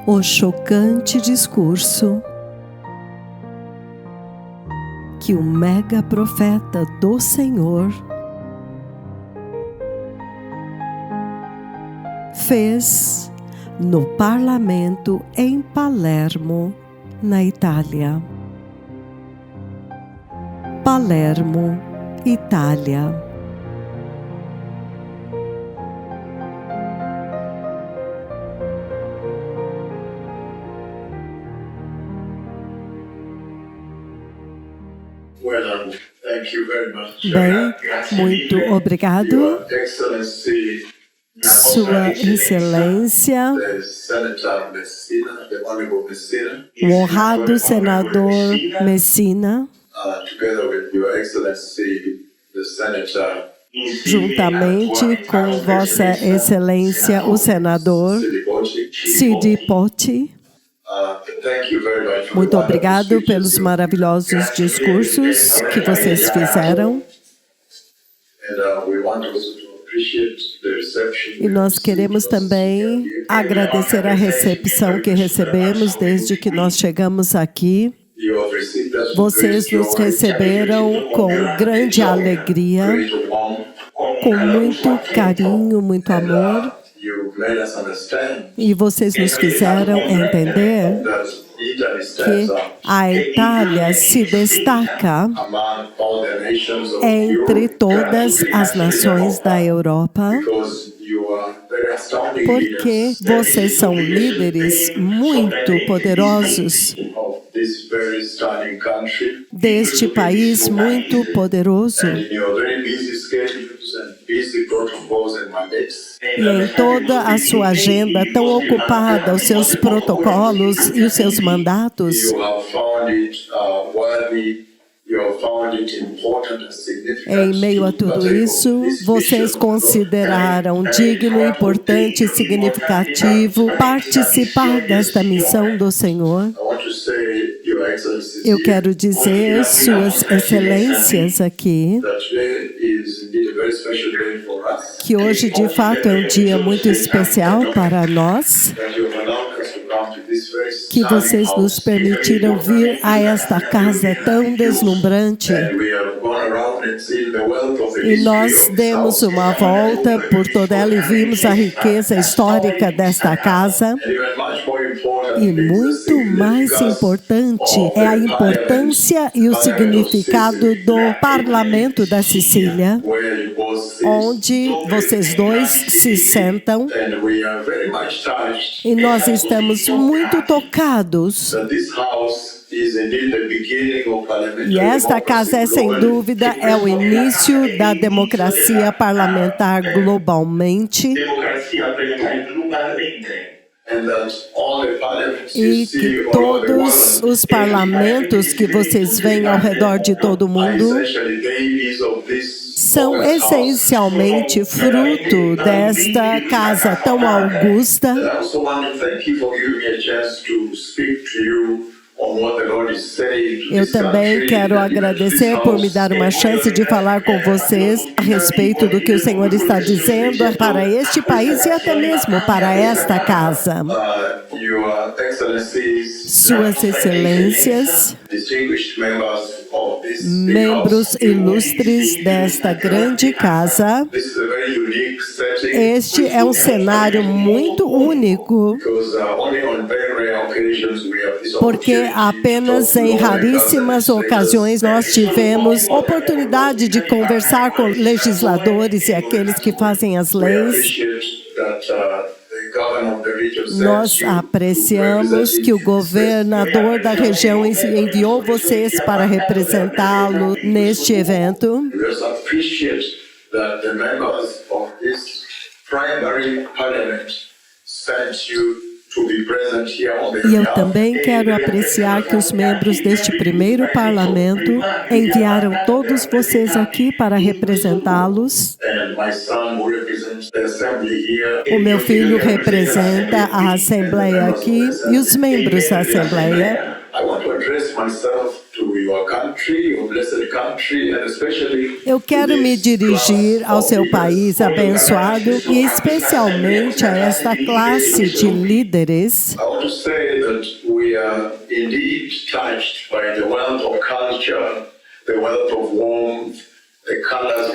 o chocante discurso que o mega profeta do Senhor fez no parlamento em Palermo, na Itália. Palermo, Itália. Bem, muito obrigado, Sua Excelência, o honrado senador Messina, juntamente com Vossa Excelência, o senador Sidi Poti. Muito obrigado pelos maravilhosos discursos que vocês fizeram. E nós queremos também agradecer a recepção que recebemos desde que nós chegamos aqui. Vocês nos receberam com grande alegria, com muito carinho, muito amor. E vocês nos fizeram entender que a Itália se destaca entre todas as nações da Europa, porque vocês são líderes muito poderosos deste país muito poderoso. E em toda a sua agenda tão ocupada, os seus protocolos e os seus mandatos, em meio a tudo isso, vocês consideraram digno, importante e significativo participar desta missão do Senhor. Eu quero dizer, Suas Excelências aqui, que hoje de fato é um dia muito especial para nós, que vocês nos permitiram vir a esta casa tão deslumbrante. E nós demos uma volta por toda ela e vimos a riqueza histórica desta casa. E muito mais importante é a importância e o significado do Parlamento da Sicília, onde vocês dois se sentam. E nós estamos muito tocados. E esta casa, sem dúvida, é o início da democracia parlamentar globalmente. E que todos os parlamentos que vocês veem ao redor de todo o mundo são essencialmente fruto desta casa tão augusta. Eu também quero agradecer por me dar uma chance de falar com vocês a respeito do que o Senhor está dizendo para este país e até mesmo para esta casa. Suas Excelências, membros ilustres desta grande casa, este é um cenário muito único, porque apenas em raríssimas ocasiões nós tivemos oportunidade de conversar com legisladores e aqueles que fazem as leis. Nós apreciamos que o governador da região enviou vocês para representá-lo neste evento. E eu também quero apreciar que os membros deste primeiro parlamento enviaram todos vocês aqui para representá-los. O meu filho representa a Assembleia aqui e os membros da Assembleia. Eu quero me dirigir ao seu país abençoado e especialmente a esta classe de líderes.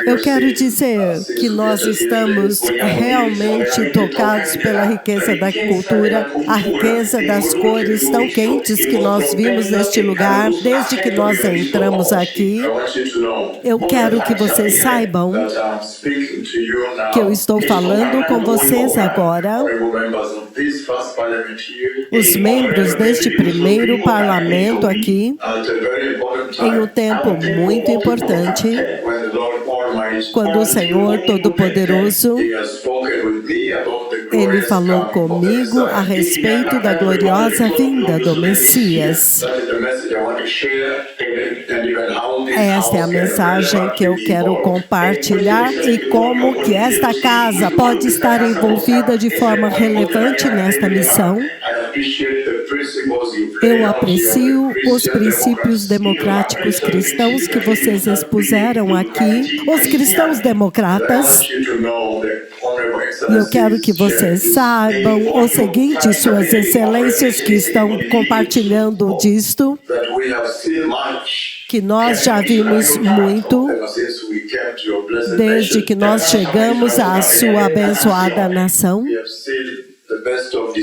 Eu quero dizer que nós estamos realmente tocados pela riqueza da cultura, a riqueza das cores tão quentes que nós vimos neste lugar, desde que nós entramos aqui. Eu quero que vocês saibam que eu estou falando com vocês agora, os membros deste primeiro parlamento aqui, em um tempo muito importante, quando o Senhor Todo-Poderoso, Ele falou comigo a respeito da gloriosa vinda do Messias. Esta é a mensagem que eu quero compartilhar e como que esta casa pode estar envolvida de forma relevante nesta missão. Eu aprecio os princípios democráticos cristãos que vocês expuseram aqui, os cristãos democratas. E eu quero que vocês saibam o seguinte, suas excelências que estão compartilhando disto, que nós já vimos muito desde que nós chegamos à sua abençoada nação.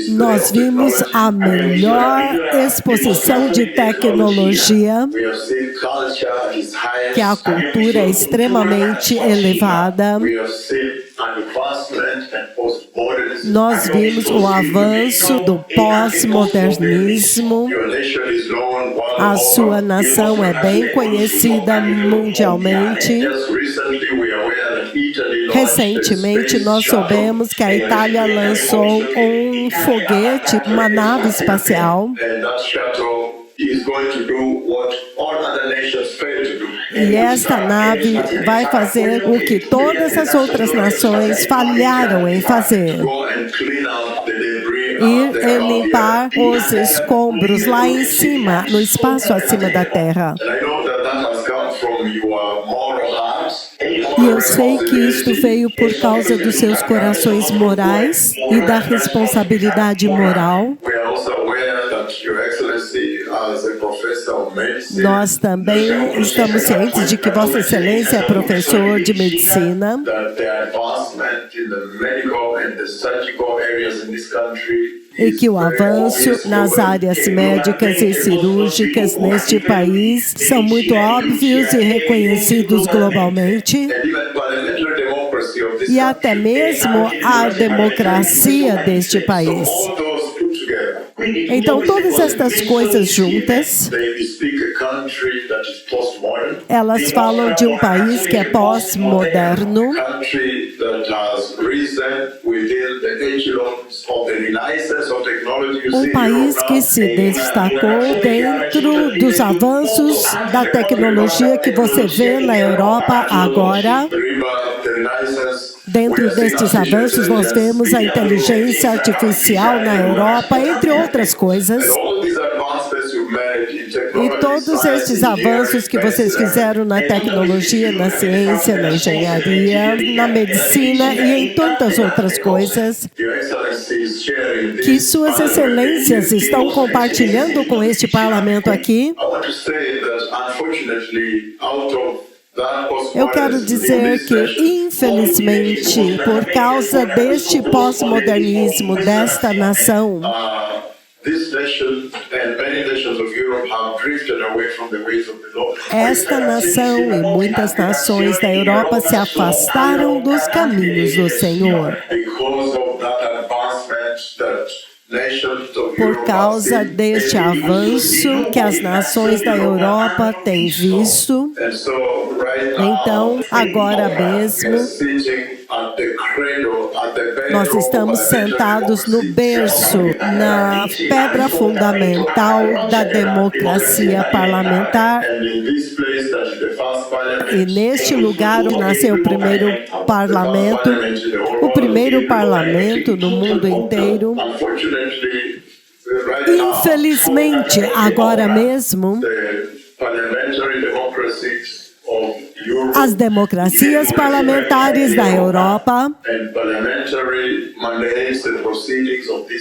Nós vimos a melhor exposição de tecnologia, que a cultura é extremamente elevada. Nós vimos o avanço do pós-modernismo. A sua nação é bem conhecida mundialmente. Recentemente, nós soubemos que a Itália lançou um foguete, uma nave espacial. E esta nave vai fazer o que todas as outras nações falharam em fazer. Ir e limpar os escombros lá em cima, no espaço acima da Terra. E eu sei que isto veio por causa dos seus corações morais e da responsabilidade moral. Nós também estamos cientes de que Vossa Excelência é professor de medicina e que o avanço nas áreas médicas e cirúrgicas neste país são muito óbvios e reconhecidos globalmente. E até mesmo a democracia deste país. Então, todas estas coisas juntas, elas falam de um país que é pós-moderno, um país que se destacou dentro dos avanços da tecnologia que você vê na Europa agora. Dentro destes avanços, nós vemos a inteligência artificial na Europa, entre outras coisas. E todos estes avanços que vocês fizeram na tecnologia, na ciência, na engenharia, na medicina e em tantas outras coisas, que suas excelências estão compartilhando com este parlamento aqui. Eu quero dizer que, infelizmente, por causa deste pós-modernismo desta nação, esta nação e muitas nações da Europa se afastaram dos caminhos do Senhor. Por causa deste avanço que as nações da Europa têm visto, então, agora mesmo, nós estamos sentados no berço, na pedra fundamental da democracia parlamentar. E neste lugar nasceu o primeiro parlamento no mundo inteiro. Infelizmente, agora mesmo, As democracias parlamentares da Europa,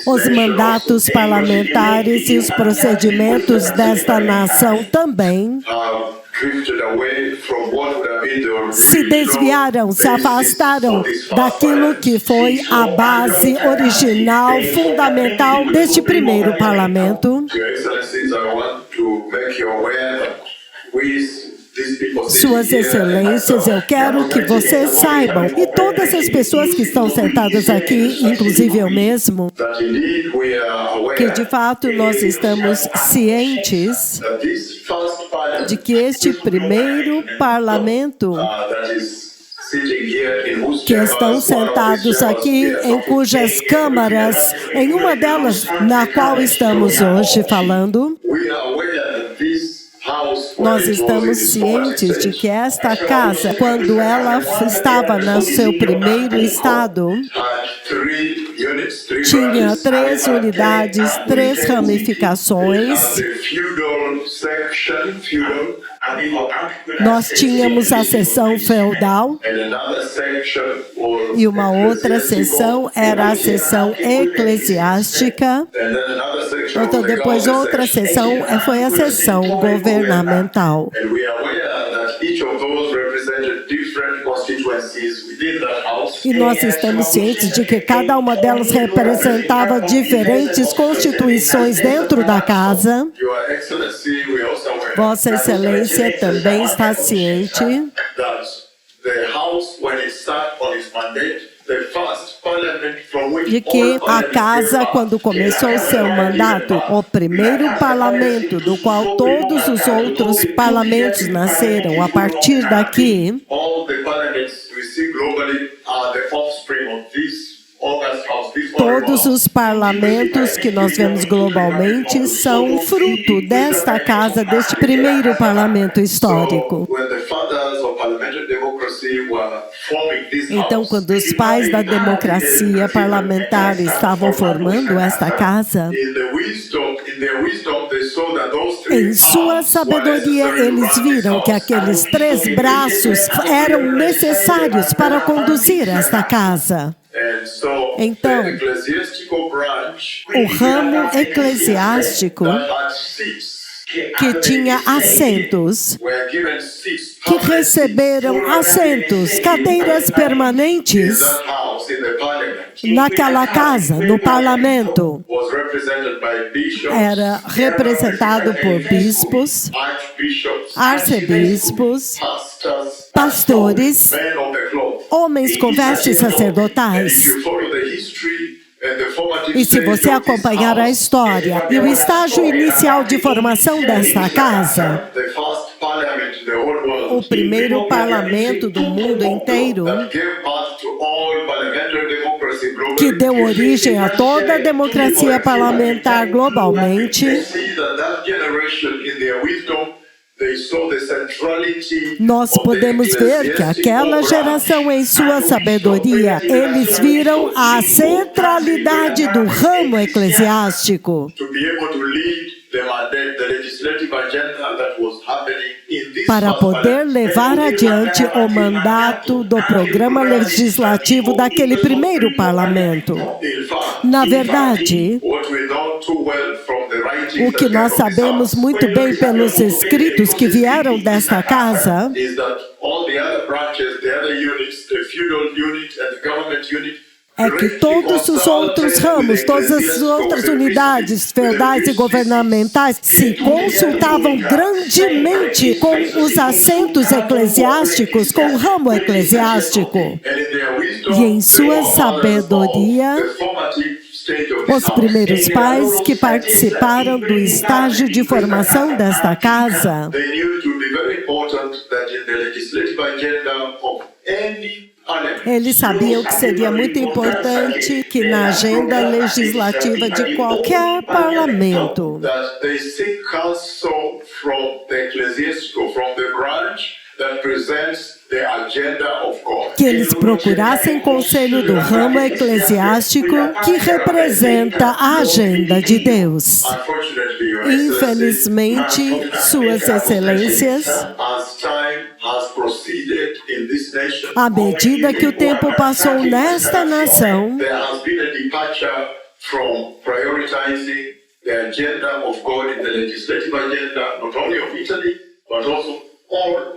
os mandatos parlamentares e os procedimentos desta nação também se desviaram, se afastaram daquilo que foi a base original, fundamental deste primeiro parlamento. Suas Excelências, eu quero que vocês saibam, e todas as pessoas que estão sentadas aqui, inclusive eu mesmo, que de fato nós estamos cientes de que este primeiro parlamento, que estão sentados aqui em cujas câmaras, em uma delas na qual estamos hoje falando, nós estamos cientes de que esta casa, quando ela estava no seu primeiro estado, tinha 3 unidades, 3 ramificações. Nós tínhamos a seção feudal e uma outra seção era a seção eclesiástica. Então, depois outra seção foi a seção governamental. E nós estamos cientes de que cada uma delas representava diferentes constituições dentro da casa. Vossa Excelência também está ciente de que a casa, quando começou o seu mandato, o primeiro parlamento, do qual todos os outros parlamentos nasceram a partir daqui, todos os parlamentos que nós vemos globalmente são fruto desta casa, deste primeiro parlamento histórico. Então, quando os pais da democracia parlamentar estavam formando esta casa, em sua sabedoria, eles viram que aqueles 3 braços eram necessários para conduzir esta casa. Então, o ramo eclesiástico, que tinha assentos, que receberam assentos, cadeiras permanentes naquela casa, no parlamento, era representado por bispos, arcebispos, pastores, homens com vestes sacerdotais. E se você acompanhar a história e o estágio inicial de formação desta casa, o primeiro parlamento do mundo inteiro, que deu origem a toda a democracia parlamentar globalmente, nós podemos ver que aquela geração, em sua sabedoria, eles viram a centralidade do ramo eclesiástico para poder levar adiante o mandato do programa legislativo daquele primeiro parlamento. Na verdade, o que nós sabemos muito bem pelos escritos que vieram desta casa é que todos os outros ramos, todas as outras unidades feudais e governamentais se consultavam grandemente com os assentos eclesiásticos, com o ramo eclesiástico. E em sua sabedoria, os primeiros pais que participaram do estágio de formação desta casa eles sabiam que seria muito importante que na agenda legislativa de qualquer parlamento que eles procurassem conselho do ramo eclesiástico que representa a agenda de Deus. Infelizmente, Suas Excelências, à medida que o tempo passou nesta nação,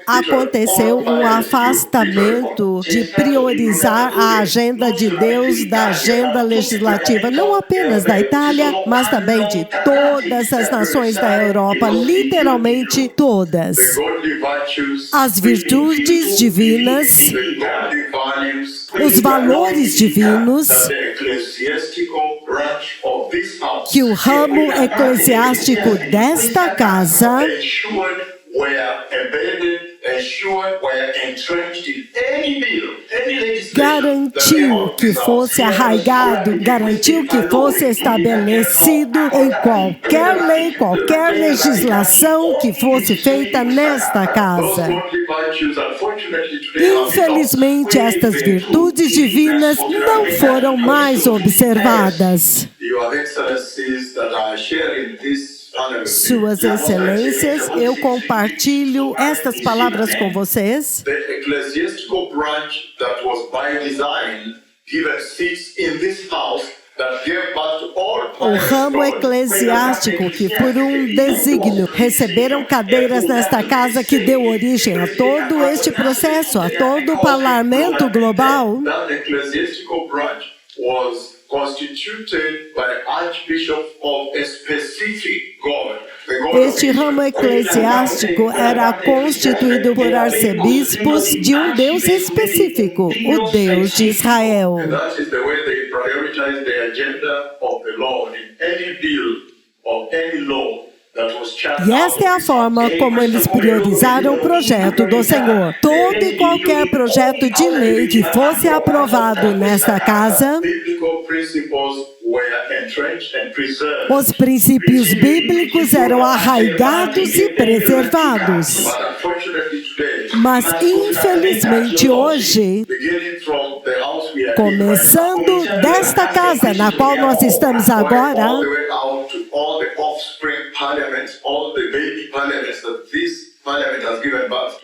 aconteceu um afastamento de priorizar a agenda de Deus da agenda legislativa, não apenas da Itália, mas também de todas as nações da Europa, literalmente todas. As virtudes divinas, os valores divinos que o ramo eclesiástico desta casa garantiu que fosse arraigado, garantiu que fosse estabelecido em qualquer lei, qualquer legislação que fosse feita nesta casa. Infelizmente, estas virtudes divinas não foram mais observadas. Suas Excelências, eu compartilho estas palavras com vocês. O ramo eclesiástico que, por um desígnio, receberam cadeiras nesta casa que deu origem a todo este processo, a todo o parlamento global, este ramo eclesiástico era constituído por arcebispos de um Deus específico, o Deus de Israel. E esta é a forma como eles priorizaram o projeto do Senhor. Todo e qualquer projeto de lei que fosse aprovado nesta casa, os princípios bíblicos eram arraigados e preservados. Mas, infelizmente, hoje, começando desta casa na qual nós estamos agora,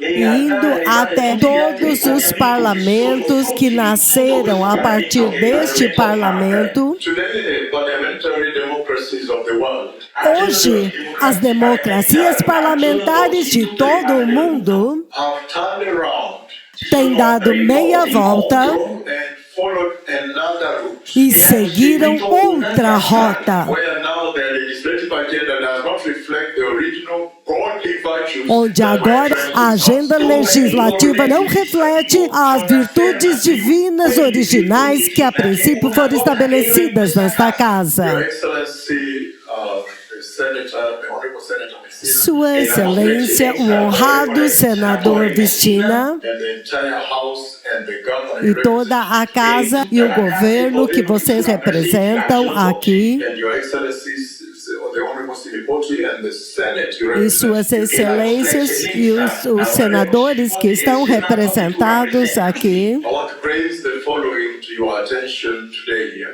indo até todos os parlamentos que nasceram a partir deste parlamento, hoje, as democracias parlamentares de todo o mundo têm dado meia volta e seguiram outra rota, onde agora a agenda legislativa não reflete as virtudes divinas originais que a princípio foram estabelecidas nesta casa. Sua Excelência, o honrado senador Vistina, e toda a casa e o governo que vocês representam aqui, e Suas Excelências e os senadores que estão representados aqui,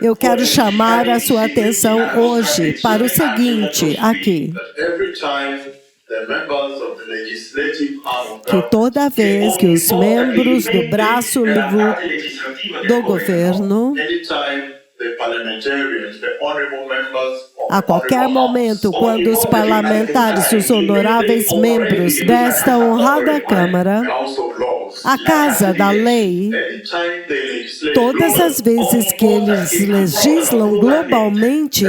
eu quero chamar a sua atenção hoje para o seguinte aqui. Que toda vez que os membros do braço do governo, a qualquer momento, quando os parlamentares, os honoráveis membros desta honrada Câmara, a Casa da Lei, todas as vezes que eles legislam globalmente,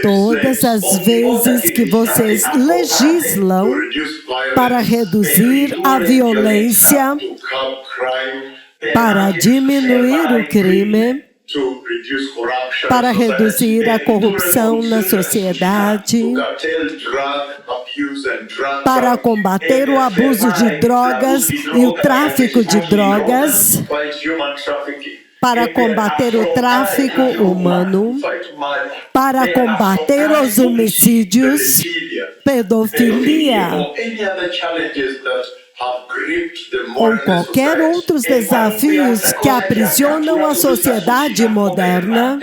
todas as vezes que vocês legislam para reduzir a violência, para diminuir o crime, para reduzir a corrupção na sociedade, para combater o abuso de drogas e o tráfico de drogas, para combater o tráfico humano, para combater os homicídios, pedofilia ou qualquer outros desafios que aprisionam a sociedade moderna,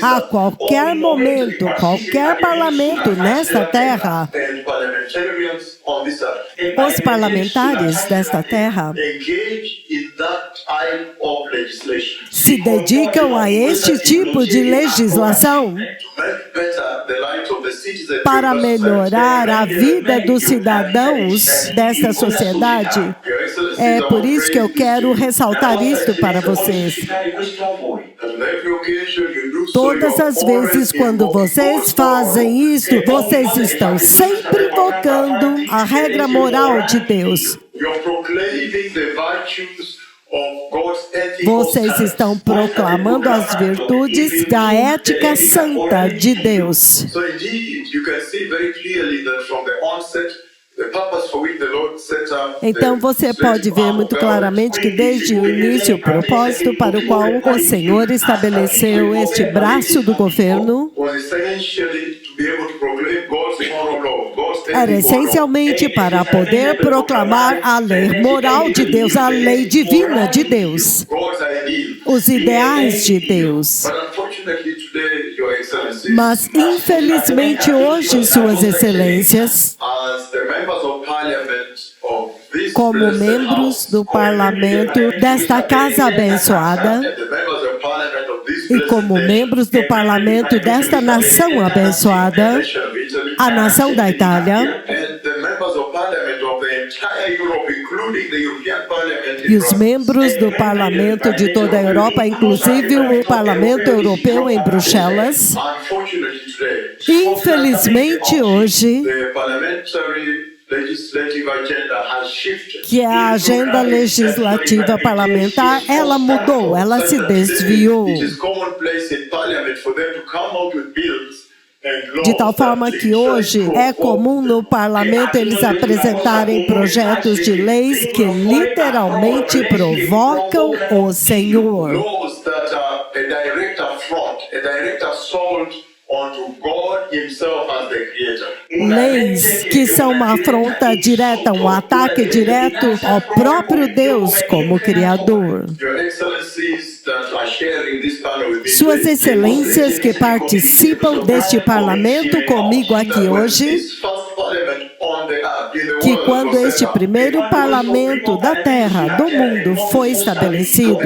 a qualquer momento, qualquer parlamento nesta terra, os parlamentares desta terra se dedicam a este tipo de legislação para melhorar a vida dos cidadãos desta sociedade. É por isso que eu quero ressaltar isto para vocês. Todas as vezes quando vocês fazem isto, vocês estão sempre invocando a regra moral de Deus. Vocês estão proclamando as virtudes da ética santa de Deus. Então você pode ver muito claramente que desde o início o propósito para o qual o Senhor estabeleceu este braço do governo era essencialmente para poder proclamar a lei moral de Deus, a lei divina de Deus, os ideais de Deus. Mas, infelizmente, hoje, Suas Excelências, como membros do parlamento desta casa abençoada e como membros do parlamento desta nação abençoada, a nação da Itália, e os membros do parlamento de toda a Europa, inclusive o parlamento europeu em Bruxelas, infelizmente hoje, que a agenda legislativa parlamentar, ela mudou, ela se desviou. De tal forma que hoje é comum no parlamento eles apresentarem projetos de leis que literalmente provocam o Senhor. Leis que são uma afronta direta, um ataque direto ao próprio Deus como Criador. Suas Excelências que participam deste parlamento comigo aqui hoje, que quando este primeiro parlamento da terra, do mundo, foi estabelecido,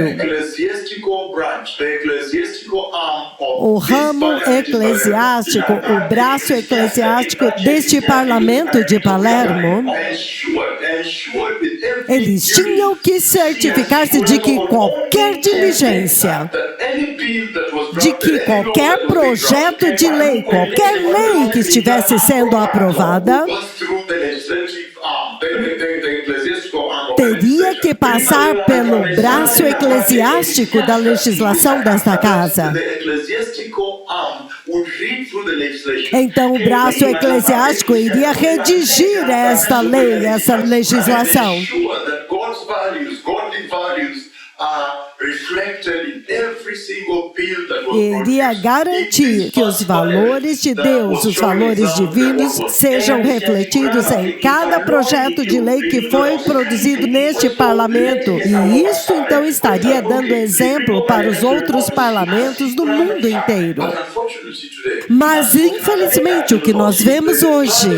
o ramo eclesiástico, o braço eclesiástico deste parlamento de Palermo, eles tinham que certificar-se de que qualquer diligência, de que qualquer projeto de lei, qualquer lei que estivesse sendo aprovada, teria que passar pelo braço eclesiástico da legislação desta casa. Então, o braço eclesiástico iria redigir esta lei, essa legislação. Iria garantir que os valores de Deus, os valores divinos, sejam refletidos em cada projeto de lei que foi produzido neste parlamento. E isso, então, estaria dando exemplo para os outros parlamentos do mundo inteiro. Mas, infelizmente, o que nós vemos hoje,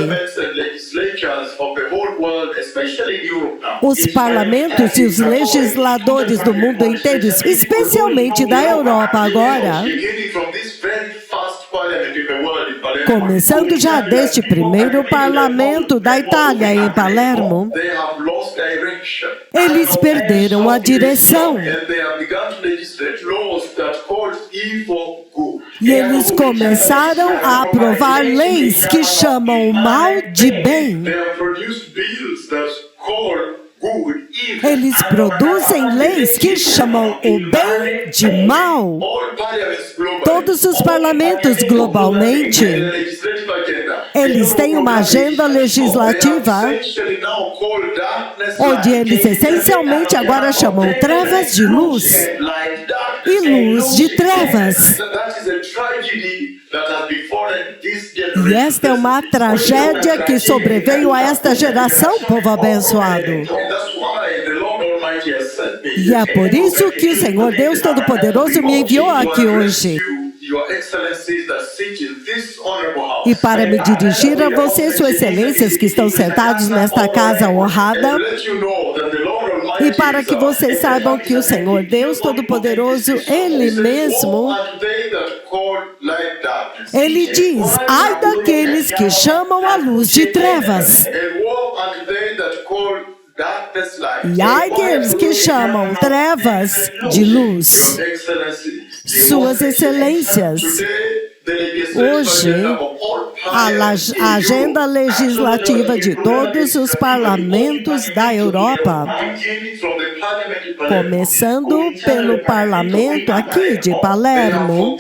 os parlamentos e os legisladores do mundo inteiro, especialmente da Europa agora, começando já deste primeiro parlamento da Itália em Palermo, eles perderam a direção. E eles começaram a aprovar leis que chamam o mal de bem. Eles produzem leis que chamam o bem de mal. Todos os parlamentos globalmente, eles têm uma agenda legislativa onde eles essencialmente agora chamam trevas de luz e luz de trevas. E esta é uma tragédia que sobreveio a esta geração, povo abençoado. E é por isso que o Senhor Deus Todo-Poderoso me enviou aqui hoje. E para me dirigir a vocês, Suas Excelências, que estão sentados nesta casa honrada, e para que vocês saibam que o Senhor Deus Todo-Poderoso, Ele mesmo, Ele diz: ai daqueles que chamam a luz de trevas. E ai deles que chamam trevas de luz. Suas Excelências, hoje, a agenda legislativa de todos os parlamentos da Europa, começando pelo parlamento aqui de Palermo,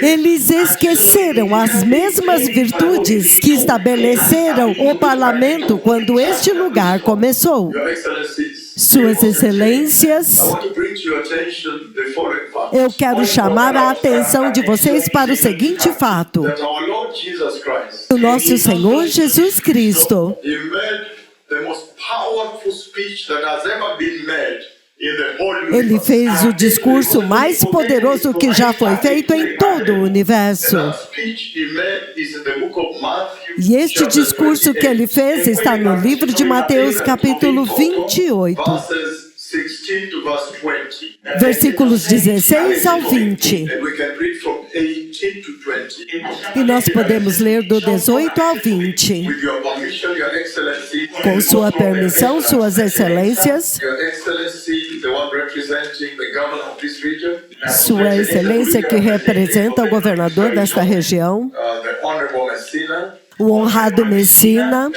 eles esqueceram as mesmas virtudes que estabeleceram o parlamento quando este lugar começou. Suas Excelências, eu quero chamar a atenção de vocês para o seguinte fato: o nosso Senhor Jesus Cristo, Ele fez o discurso mais poderoso que já foi feito em todo o universo. E este discurso que Ele fez está no livro de Mateus, capítulo 28. Versículos 16 ao 20. E nós podemos ler do 18 ao 20. Com sua permissão, Suas Excelências, Sua Excelência que representa o governador desta região, o honrado Messina,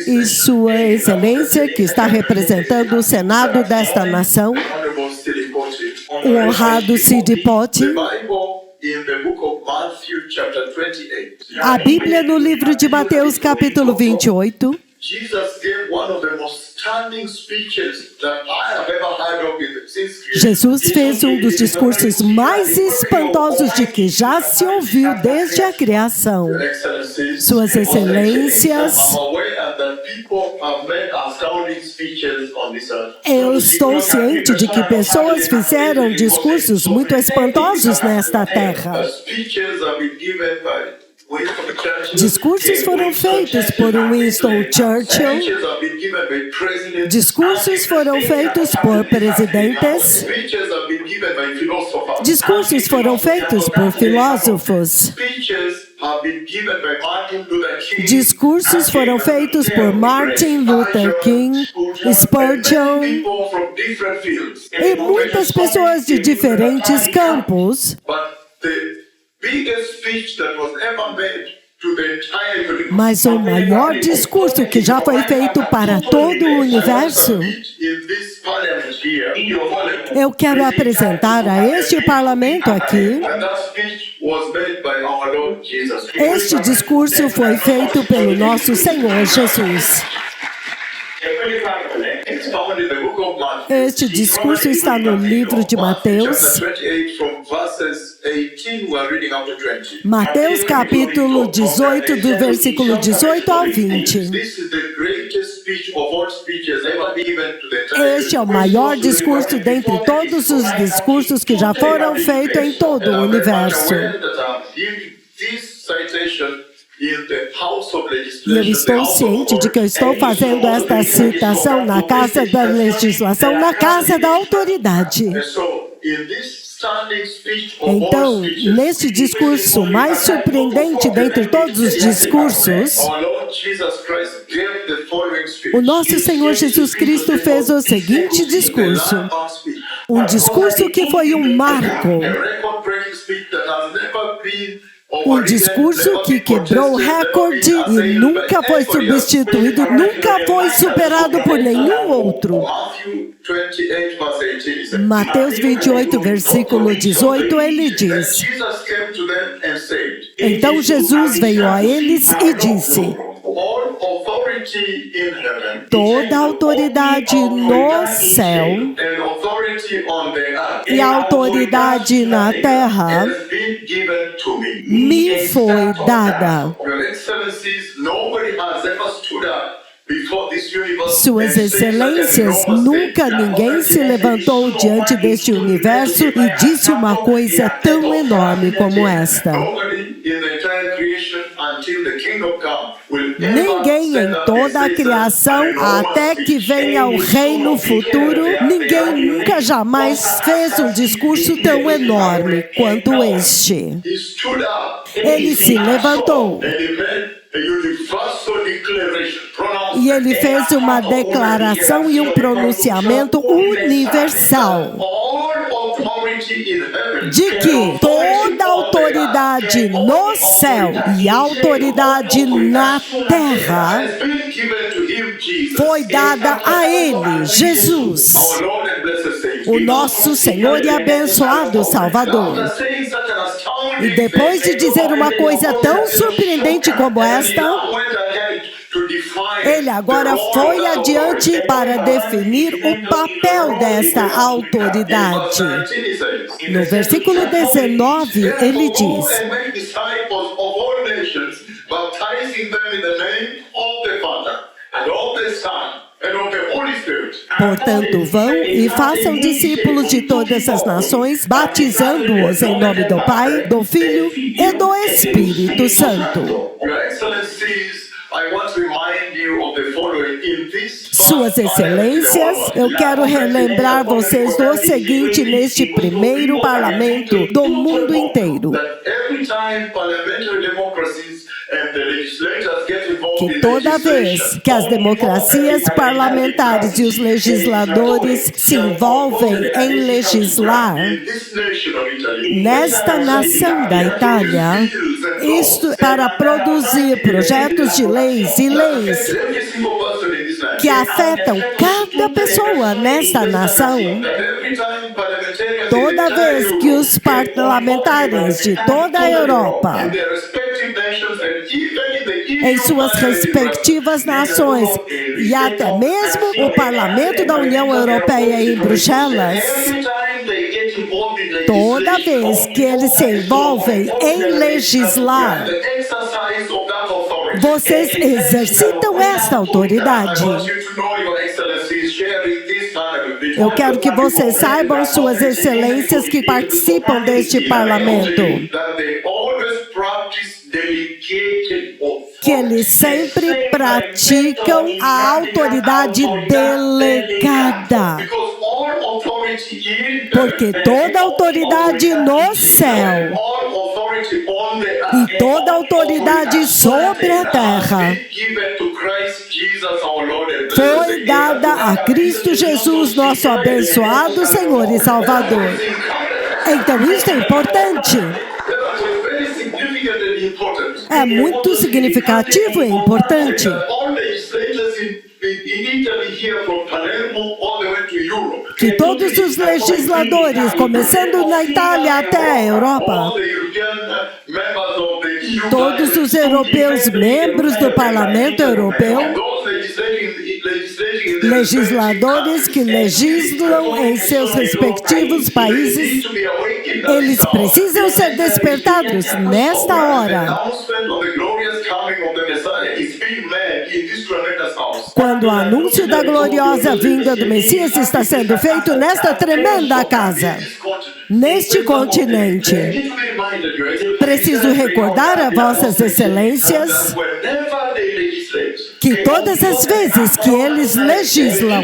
e Sua Excelência que está representando o Senado desta nação, o honrado Cid Pote. A Bíblia no livro de Mateus, capítulo 28, Jesus fez um dos discursos mais espantosos de que já se ouviu desde a criação. Suas Excelências, eu estou ciente de que pessoas fizeram discursos muito espantosos nesta terra. Discursos foram feitos por Winston Churchill. Discursos foram feitos por presidentes. Discursos foram feitos por filósofos. Discursos foram feitos por Martin Luther King, Spurgeon e muitas pessoas de diferentes campos. Mas o maior discurso que já foi feito para todo o universo, eu quero apresentar a este parlamento aqui. Este discurso foi feito pelo nosso Senhor Jesus. Este discurso está no livro de Mateus. Mateus capítulo 18, do versículo 18 ao 20. Este é o maior discurso dentre todos os discursos que já foram feitos em todo o universo. E eu estou ciente de que eu estou fazendo esta citação na casa da legislação, na casa da autoridade. Então, neste discurso mais surpreendente dentre todos os discursos, o nosso Senhor Jesus Cristo fez o seguinte discurso. Um discurso que foi um marco. Um discurso que quebrou o recorde e nunca foi substituído, nunca foi superado por nenhum outro. Mateus 28, versículo 18, ele diz: então Jesus veio a eles e disse: toda autoridade no céu e autoridade na terra me foi dada. Suas excelências, nunca ninguém se levantou diante deste universo e disse uma coisa tão enorme como esta. Ninguém em toda a criação, até que venha o reino futuro, ninguém nunca jamais fez um discurso tão enorme quanto este. Ele se levantou e ele fez uma declaração e um pronunciamento universal de que toda autoridade no céu e autoridade na terra foi dada a Ele, Jesus, o nosso Senhor e abençoado Salvador. E depois de dizer uma coisa tão surpreendente como esta, ele agora foi adiante para definir o papel desta autoridade. No versículo 19, ele diz: portanto, vão e façam discípulos de todas as nações, batizando-os em nome do Pai, do Filho e do Espírito Santo. Suas excelências, eu quero relembrar vocês do seguinte neste primeiro parlamento do mundo inteiro. Que toda vez que as democracias parlamentares e os legisladores se envolvem em legislar nesta nação da Itália, isto para produzir projetos de leis e leis que afetam cada pessoa nesta nação, toda vez que os parlamentares de toda a Europa, em suas respectivas nações, e até mesmo o Parlamento da União Europeia em Bruxelas, toda vez que eles se envolvem em legislar, vocês exercitam esta autoridade. Eu quero que vocês saibam, suas excelências que participam deste parlamento, que eles sempre praticam a autoridade delegada. Porque toda autoridade no céu e toda autoridade sobre a terra foi dada a Cristo Jesus, nosso abençoado Senhor e Salvador. Então isso é importante. É muito significativo e importante. Que todos os legisladores, começando na Itália até a Europa, todos os europeus membros do Parlamento Europeu, legisladores que legislam em seus respectivos países, eles precisam ser despertados nesta hora. Quando o anúncio da gloriosa vinda do Messias está sendo feito nesta tremenda casa, neste continente. Preciso recordar a vossas excelências que todas as vezes que eles legislam,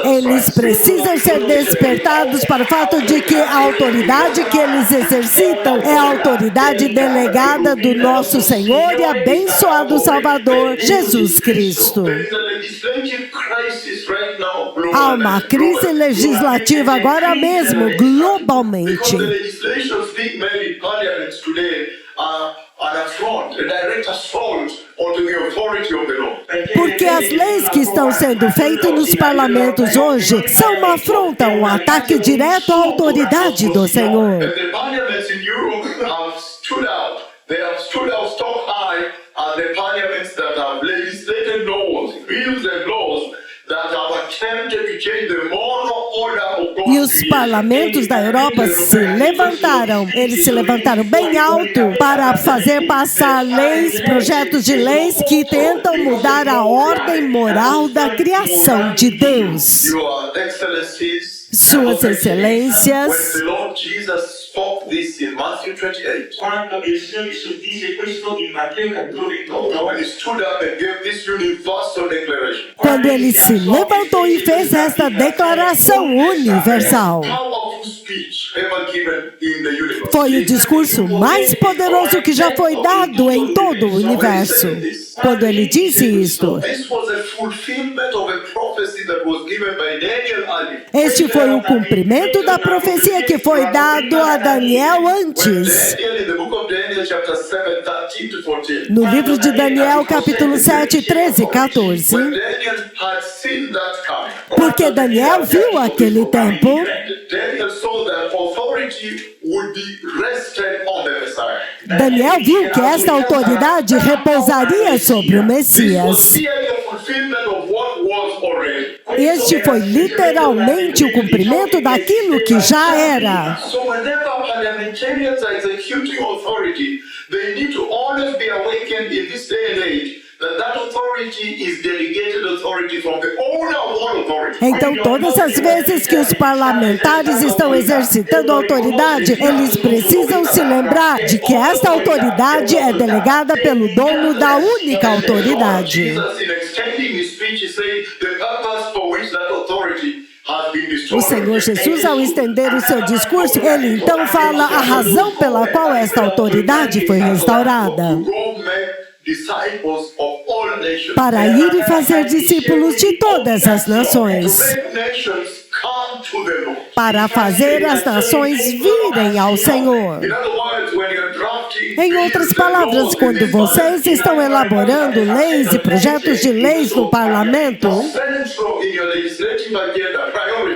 eles precisam ser despertados para o fato de que a autoridade que eles exercitam é a autoridade delegada do nosso Senhor e abençoado Salvador, Jesus Cristo. Há uma crise legislativa agora mesmo, globalmente. Porque as leis que estão sendo feitas nos parlamentos hoje são uma afronta, um ataque direto à autoridade do Senhor. E os parlamentos da Europa se levantaram. Eles se levantaram bem alto para fazer passar leis, projetos de leis que tentam mudar a ordem moral da criação de Deus. Suas Excelências, quando il Signore Gesù dice questo in Matteo capitolo 28, quando ele se levantou e fez esta declaração universal, foi o discurso mais poderoso que já foi dado em todo o universo. Quando ele disse isto, este foi o cumprimento da profecia que foi dado a Daniel antes. No livro de Daniel, capítulo 7, 13 e 14. Porque Daniel viu aquele tempo. Daniel viu que esta autoridade repousaria sobre o Messias. Este foi literalmente o cumprimento daquilo que já era. Então, todas as vezes que os parlamentares estão exercitando autoridade, eles precisam se lembrar de que esta autoridade é delegada pelo dono da única autoridade. O Senhor Jesus, ao estender o seu discurso, ele então fala a razão pela qual esta autoridade foi restaurada. Para ir e fazer discípulos de todas as nações. Para fazer as nações virem ao Senhor. Em outras palavras, quando vocês estão elaborando leis e projetos de leis no parlamento,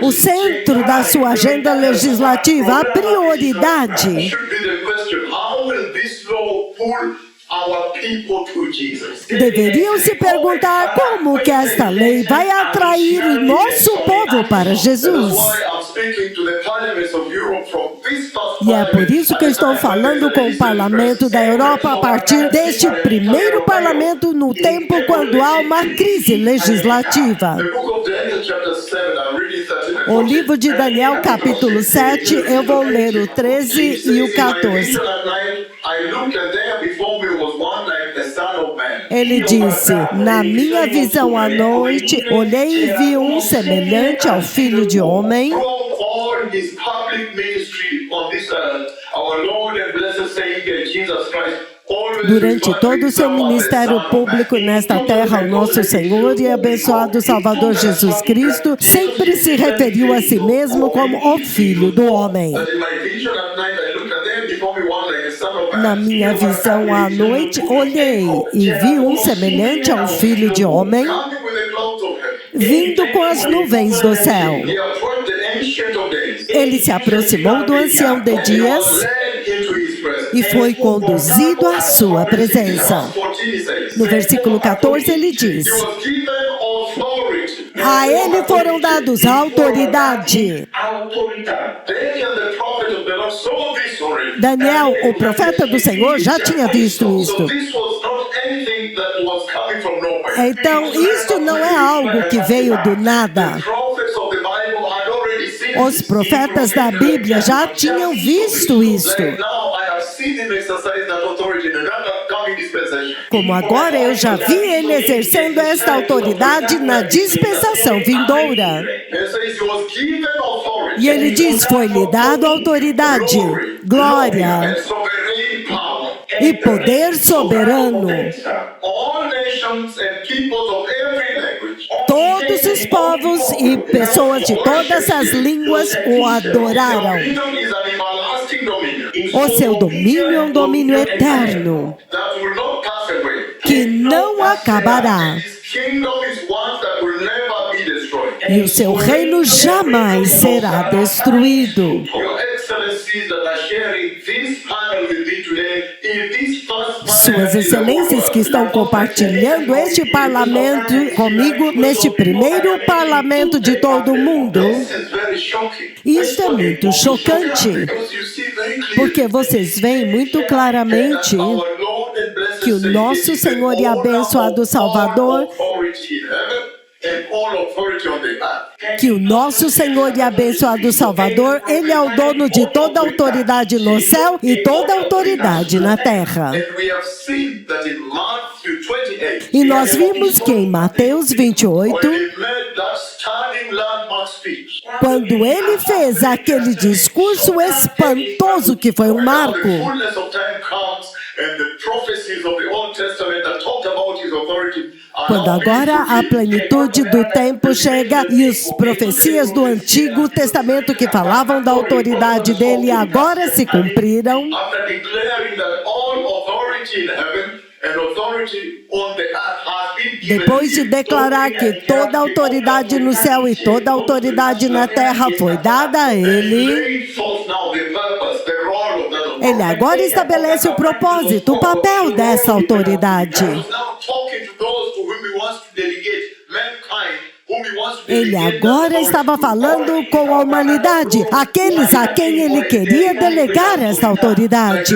o centro da sua agenda legislativa, a prioridade, deveriam se perguntar como que esta lei vai atrair o nosso povo para Jesus. E é por isso que eu estou falando com o parlamento da Europa a partir deste primeiro parlamento no tempo quando há uma crise legislativa. O livro de Daniel, capítulo 7, eu vou ler o 13 e o 14. Ele disse: na minha visão à noite, olhei e vi um semelhante ao Filho de Homem, durante todo o seu ministério público nesta terra, o nosso Senhor e abençoado Salvador Jesus Cristo sempre se referiu a si mesmo como o Filho do Homem. Na minha visão à noite, olhei e vi um semelhante ao Filho de Homem, vindo com as nuvens do céu. Ele se aproximou do Ancião de Dias e foi conduzido à sua presença. No versículo 14 ele diz: a ele foram dados a autoridade. Daniel, o profeta do Senhor, já tinha visto isto. Então, isto não é algo que veio do nada. Os profetas da Bíblia já tinham visto isto. Como agora eu já vi ele exercendo esta autoridade na dispensação vindoura. E ele diz: foi-lhe dado autoridade, glória e poder soberano. Todos os povos e pessoas de todas as línguas o adoraram. O seu domínio é um domínio eterno, que não acabará. E o seu reino jamais será destruído. Suas excelências que estão compartilhando este parlamento comigo, neste primeiro parlamento de todo o mundo. Isso é muito chocante, porque vocês veem muito claramente que o nosso Senhor e abençoado Salvador, que o nosso Senhor e abençoado Salvador, Ele é o dono de toda a autoridade no céu e toda a autoridade na terra. E nós vimos que em Mateus 28, quando Ele fez aquele discurso espantoso que foi um marco, quando agora a plenitude do tempo chega e as profecias do Antigo Testamento que falavam da autoridade dele agora se cumpriram, depois de declarar que toda a autoridade no céu e toda a autoridade na terra foi dada a ele, ele agora estabelece o propósito, o papel dessa autoridade. Ele agora estava falando com a humanidade, aqueles a quem ele queria delegar esta autoridade.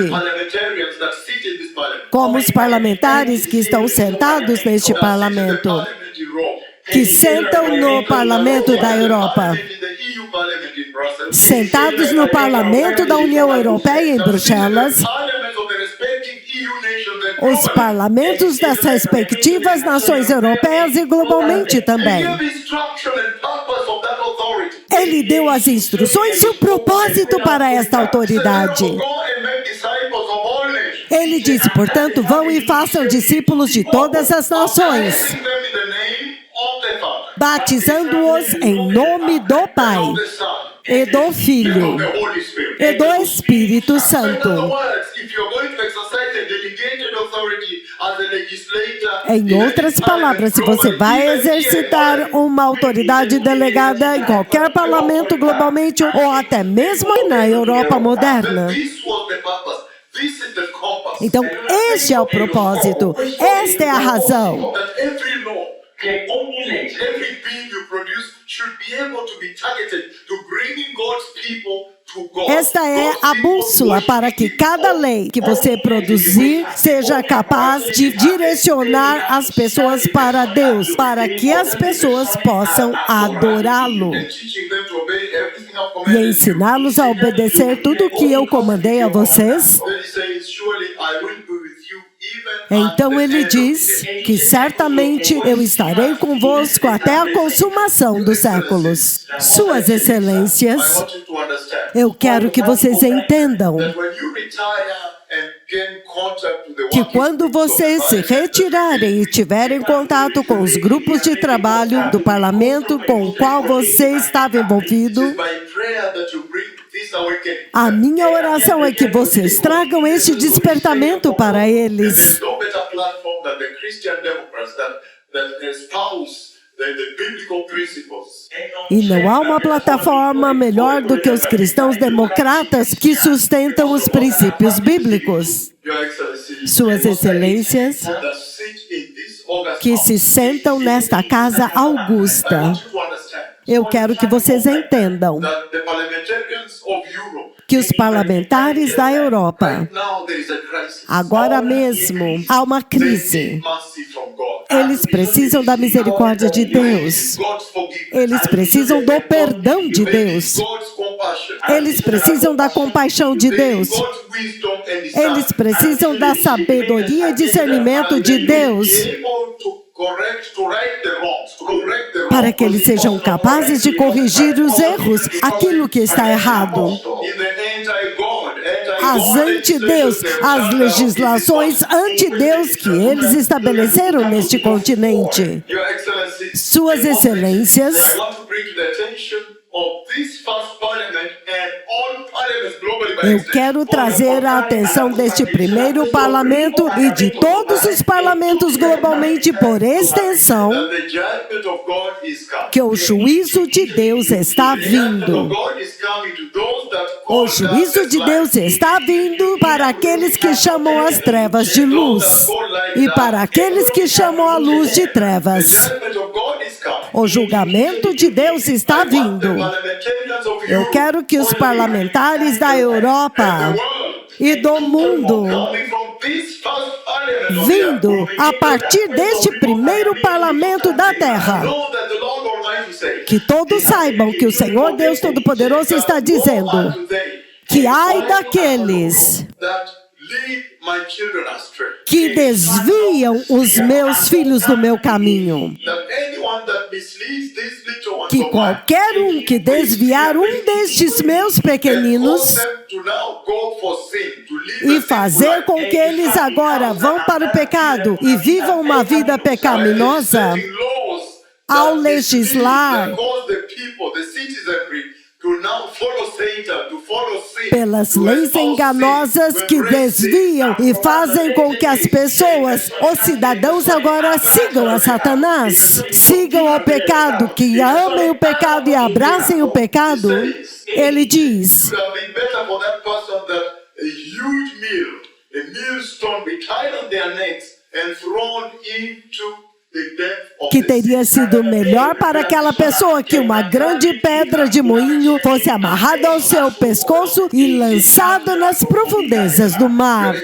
Como os parlamentares que estão sentados neste parlamento, que sentam no parlamento da Europa, sentados no parlamento da União Europeia em Bruxelas, os parlamentos das respectivas nações europeias e globalmente também. Ele deu as instruções e o propósito para esta autoridade. Ele disse, portanto, vão e façam discípulos de todas as nações, batizando-os em nome do Pai, e do Filho, e do Espírito Santo. Em outras palavras, se você vai exercitar uma autoridade delegada em qualquer parlamento globalmente, ou até mesmo na Europa moderna, então este é o propósito, esta é a razão. Esta é a bússola para que cada lei que você produzir seja capaz de direcionar as pessoas para Deus, para que as pessoas possam adorá-lo e ensiná-los a obedecer tudo o que eu comandei a vocês. Então ele diz que certamente eu estarei convosco até a consumação dos séculos. Suas excelências, eu quero que vocês entendam que quando vocês se retirarem e tiverem contato com os grupos de trabalho do parlamento com o qual você estava envolvido, a minha oração é que vocês tragam este despertamento para eles. E não há uma plataforma melhor do que os cristãos democratas que sustentam os princípios bíblicos. Suas excelências, que se sentam nesta casa augusta, eu quero que vocês entendam que os parlamentares da Europa, agora mesmo, há uma crise. Eles precisam da misericórdia de Deus. Eles precisam do perdão de Deus. Eles precisam da compaixão de Deus. Eles precisam da sabedoria e discernimento de Deus, para que eles sejam capazes de corrigir os erros, aquilo que está errado. As anti-Deus, as legislações anti-Deus que eles estabeleceram neste continente. Suas excelências, Eu quero trazer a atenção deste primeiro parlamento e de todos os parlamentos globalmente por extensão que o juízo de Deus está vindo. O juízo de Deus está vindo para aqueles que chamam as trevas de luz e para aqueles que chamam a luz de trevas. O julgamento de Deus está vindo. Eu quero que os parlamentares da Europa e do mundo, vindo a partir deste primeiro parlamento da terra, que todos saibam que o Senhor Deus Todo-Poderoso está dizendo que ai daqueles que desviam os meus filhos do meu caminho, que qualquer um que desviar um destes meus pequeninos e fazer com que eles agora vão para o pecado e vivam uma vida pecaminosa, ao legislar pelas leis enganosas que desviam e fazem com que as pessoas, os cidadãos agora sigam a Satanás, sigam o pecado, que amem o pecado e abracem o pecado. Ele diz que teria sido melhor para aquela pessoa que uma grande pedra de moinho fosse amarrada ao seu pescoço e lançada nas profundezas do mar.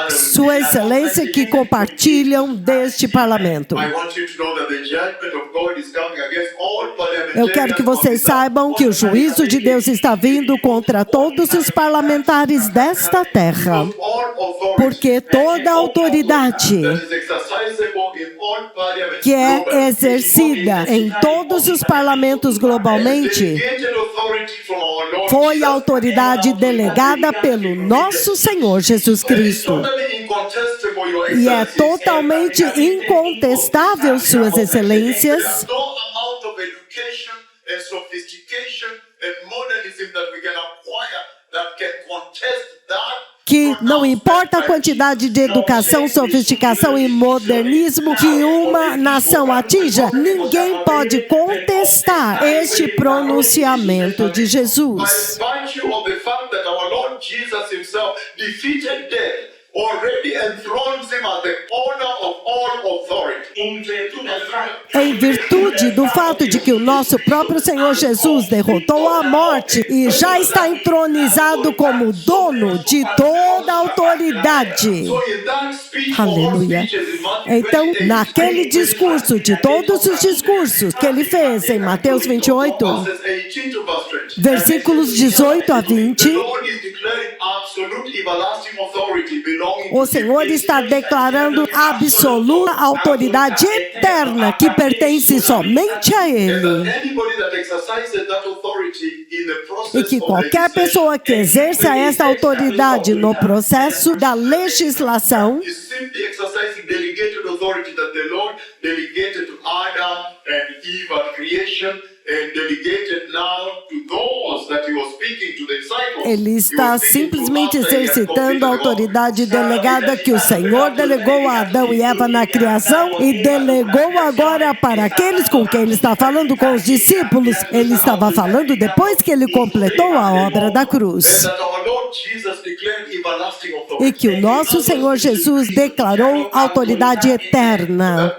Sua Excelência, que compartilham deste parlamento. Eu quero que vocês saibam que o juízo de Deus está vindo contra todos os parlamentares desta terra, porque toda autoridade que é exercida em todos os parlamentos globalmente foi a autoridade delegada pelo nosso Senhor Jesus Cristo. E é totalmente incontestável, Suas Excelências, que não importa a quantidade de educação, sofisticação e modernismo que uma nação atinja, ninguém pode contestar este pronunciamento de Jesus. Em virtude do fato de que o nosso próprio Senhor Jesus derrotou a morte e já está entronizado como dono de toda a autoridade. Aleluia. Então, naquele discurso, de todos os discursos que ele fez em Mateus 28, versículos 18 a 20, o Senhor está declarando absoluta autoridade eterna que pertence somente a Ele. E que qualquer pessoa que exerça essa autoridade no processo da legislação ele está simplesmente exercitando a autoridade delegada que o Senhor delegou a Adão e Eva na criação e delegou agora para aqueles com quem ele está falando, com os discípulos. Ele estava falando depois que ele completou a obra da cruz. E que o nosso Senhor Jesus declarou autoridade eterna.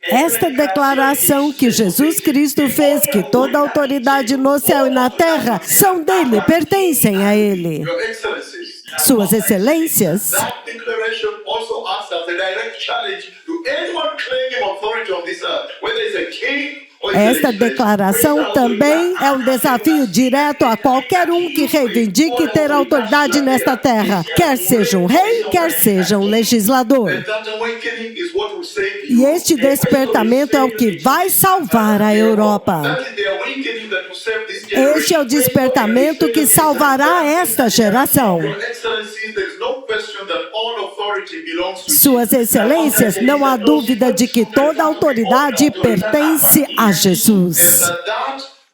Esta declaração que Jesus Cristo fez, que toda autoridade no céu e na terra são dele, pertencem a ele. Suas Excelências, esta declaração também é um desafio direto a qualquer um que reivindique ter autoridade nesta terra, quer seja um rei, quer seja um legislador. E este despertamento é o que vai salvar a Europa. Este é o despertamento que salvará esta geração. Suas excelências, não há dúvida de que toda autoridade pertence a Jesus.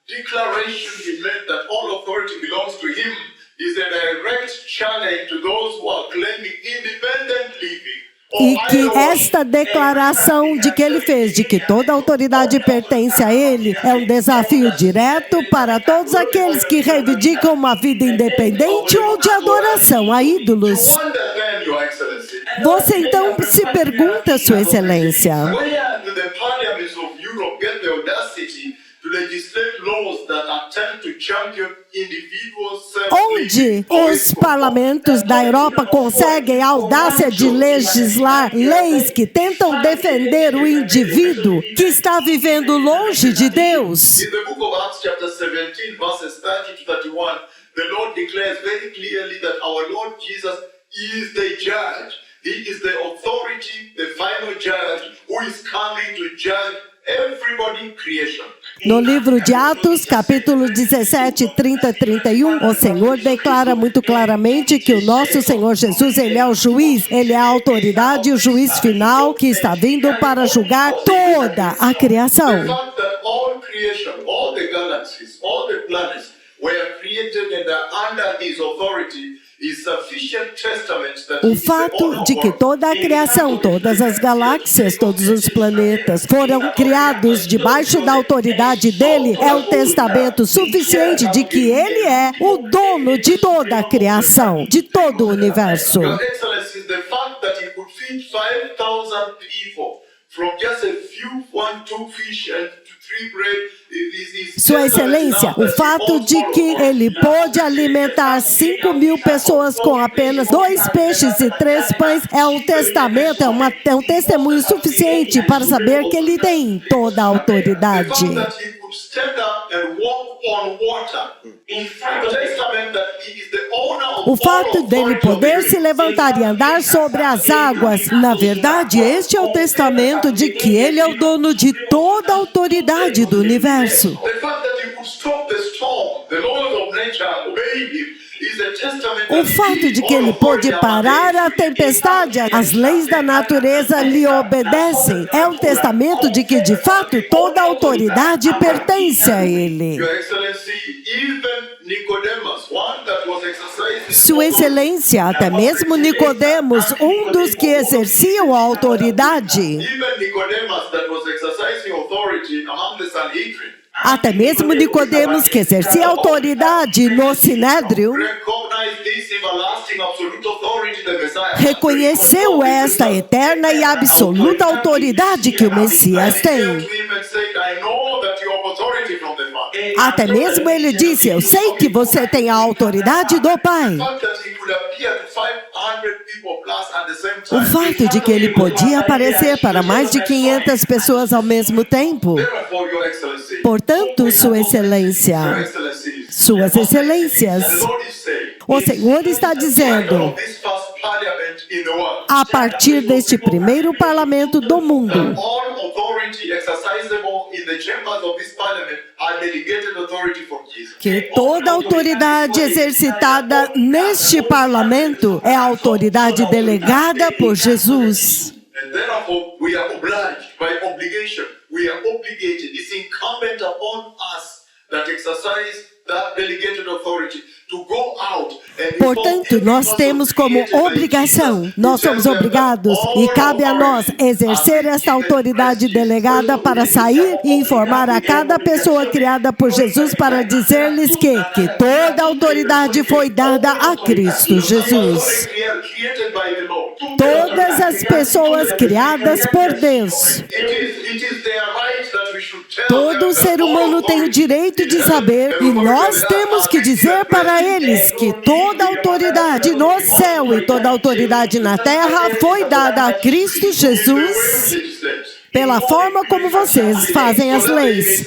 Declaration he made that all authority belongs to him is a direct challenge to those who are claiming independent living. E que esta declaração de que ele fez, de que toda autoridade pertence a ele, é um desafio direto para todos aqueles que reivindicam uma vida independente ou de adoração a ídolos. Você então se pergunta, Sua Excelência, onde os parlamentos da Europa conseguem a audácia de legislar leis que tentam defender o indivíduo que está vivendo longe de Deus? In the book of Acts chapter 17 verses 30 to 31, the Lord declares very clearly that our Lord Jesus is the judge. He is the authority, the final judge, who is coming to judge everybody in creation. No livro de Atos, capítulo 17, 30 e 31, o Senhor declara muito claramente que o nosso Senhor Jesus, Ele é o juiz, Ele é a autoridade e o juiz final que está vindo para julgar toda a criação. The fact that all creation, all the galaxies, all the planets were created and are under His authority is sufficient testament that O fato de que toda a criação, todas as galáxias, todos os planetas foram criados debaixo da autoridade dele é um testamento suficiente de que ele é o dono de toda a criação, de todo o universo. Your Excellency, the fact that He could feed 5,000 people from just a few, 1, 2 fish and 3 bread. Sua Excelência, o fato de que ele pôde alimentar 5.000 pessoas com apenas 2 peixes e 3 pães é um testamento, é um testemunho suficiente para saber que ele tem toda a autoridade. O fato dele poder se levantar e andar sobre as águas, na verdade, este é o testamento de que ele é o dono de toda a autoridade do universo. O fato de que ele pôde parar a tempestade, as leis da natureza lhe obedecem, é um testamento de que, de fato, toda a autoridade pertence a ele. Sua Excelência, até mesmo Nicodemos, um dos que exerciam a autoridade, até mesmo Nicodemos, que exercia autoridade no Sinédrio, reconheceu esta eterna e absoluta autoridade que o Messias tem. Até mesmo ele disse, eu sei que você tem a autoridade do Pai. O fato de que ele podia aparecer para mais de 500 pessoas ao mesmo tempo. Portanto, Sua Excelência, Suas Excelências, o Senhor está dizendo, a partir deste primeiro parlamento do mundo, que toda autoridade exercitada neste parlamento é a autoridade delegada por Jesus. It's incumbent upon us that exercise that delegated authority to go out. Portanto, nós temos como obrigação, nós somos obrigados e cabe a nós exercer esta autoridade delegada para sair e informar a cada pessoa criada por Jesus para dizer-lhes que toda a autoridade foi dada a Cristo Jesus. Todas as pessoas criadas por Deus. Todo ser humano tem o direito de saber e nós temos que dizer para eles que toda a autoridade no céu e toda a autoridade na terra foi dada a Cristo Jesus pela forma como vocês fazem as leis.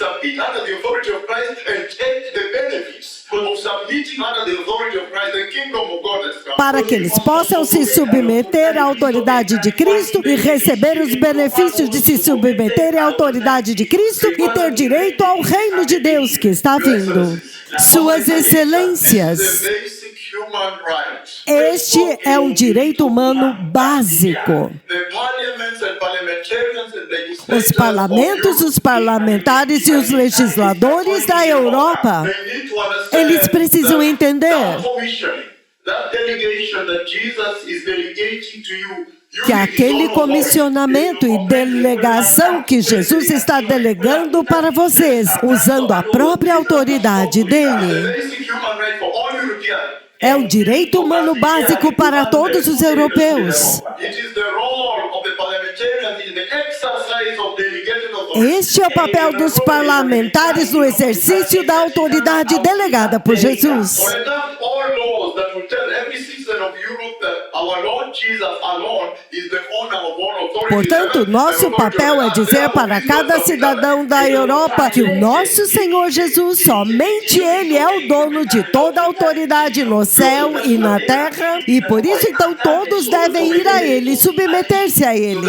Para que eles possam se submeter à autoridade de Cristo e receber os benefícios de se submeter à autoridade de Cristo e ter direito ao reino de Deus que está vindo. Suas Excelências, human right. Este é um direito humano básico. The parliaments and parliamentarians and legislators Os parlamentos, os parlamentares e os legisladores da Europa, they need to understand eles precisam that entender that commissioning, that delegation that Jesus is delegating to you, que aquele comissionamento e delegação que Jesus está delegando para vocês, usando a própria autoridade dele, é o direito humano básico para todos os europeus. Este é o papel dos parlamentares no exercício da autoridade delegada por Jesus. Portanto, nosso papel é dizer para cada cidadão da Europa que o nosso Senhor Jesus, somente Ele é o dono de toda a autoridade no céu e na terra, e por isso então todos devem ir a Ele, submeter-se a Ele,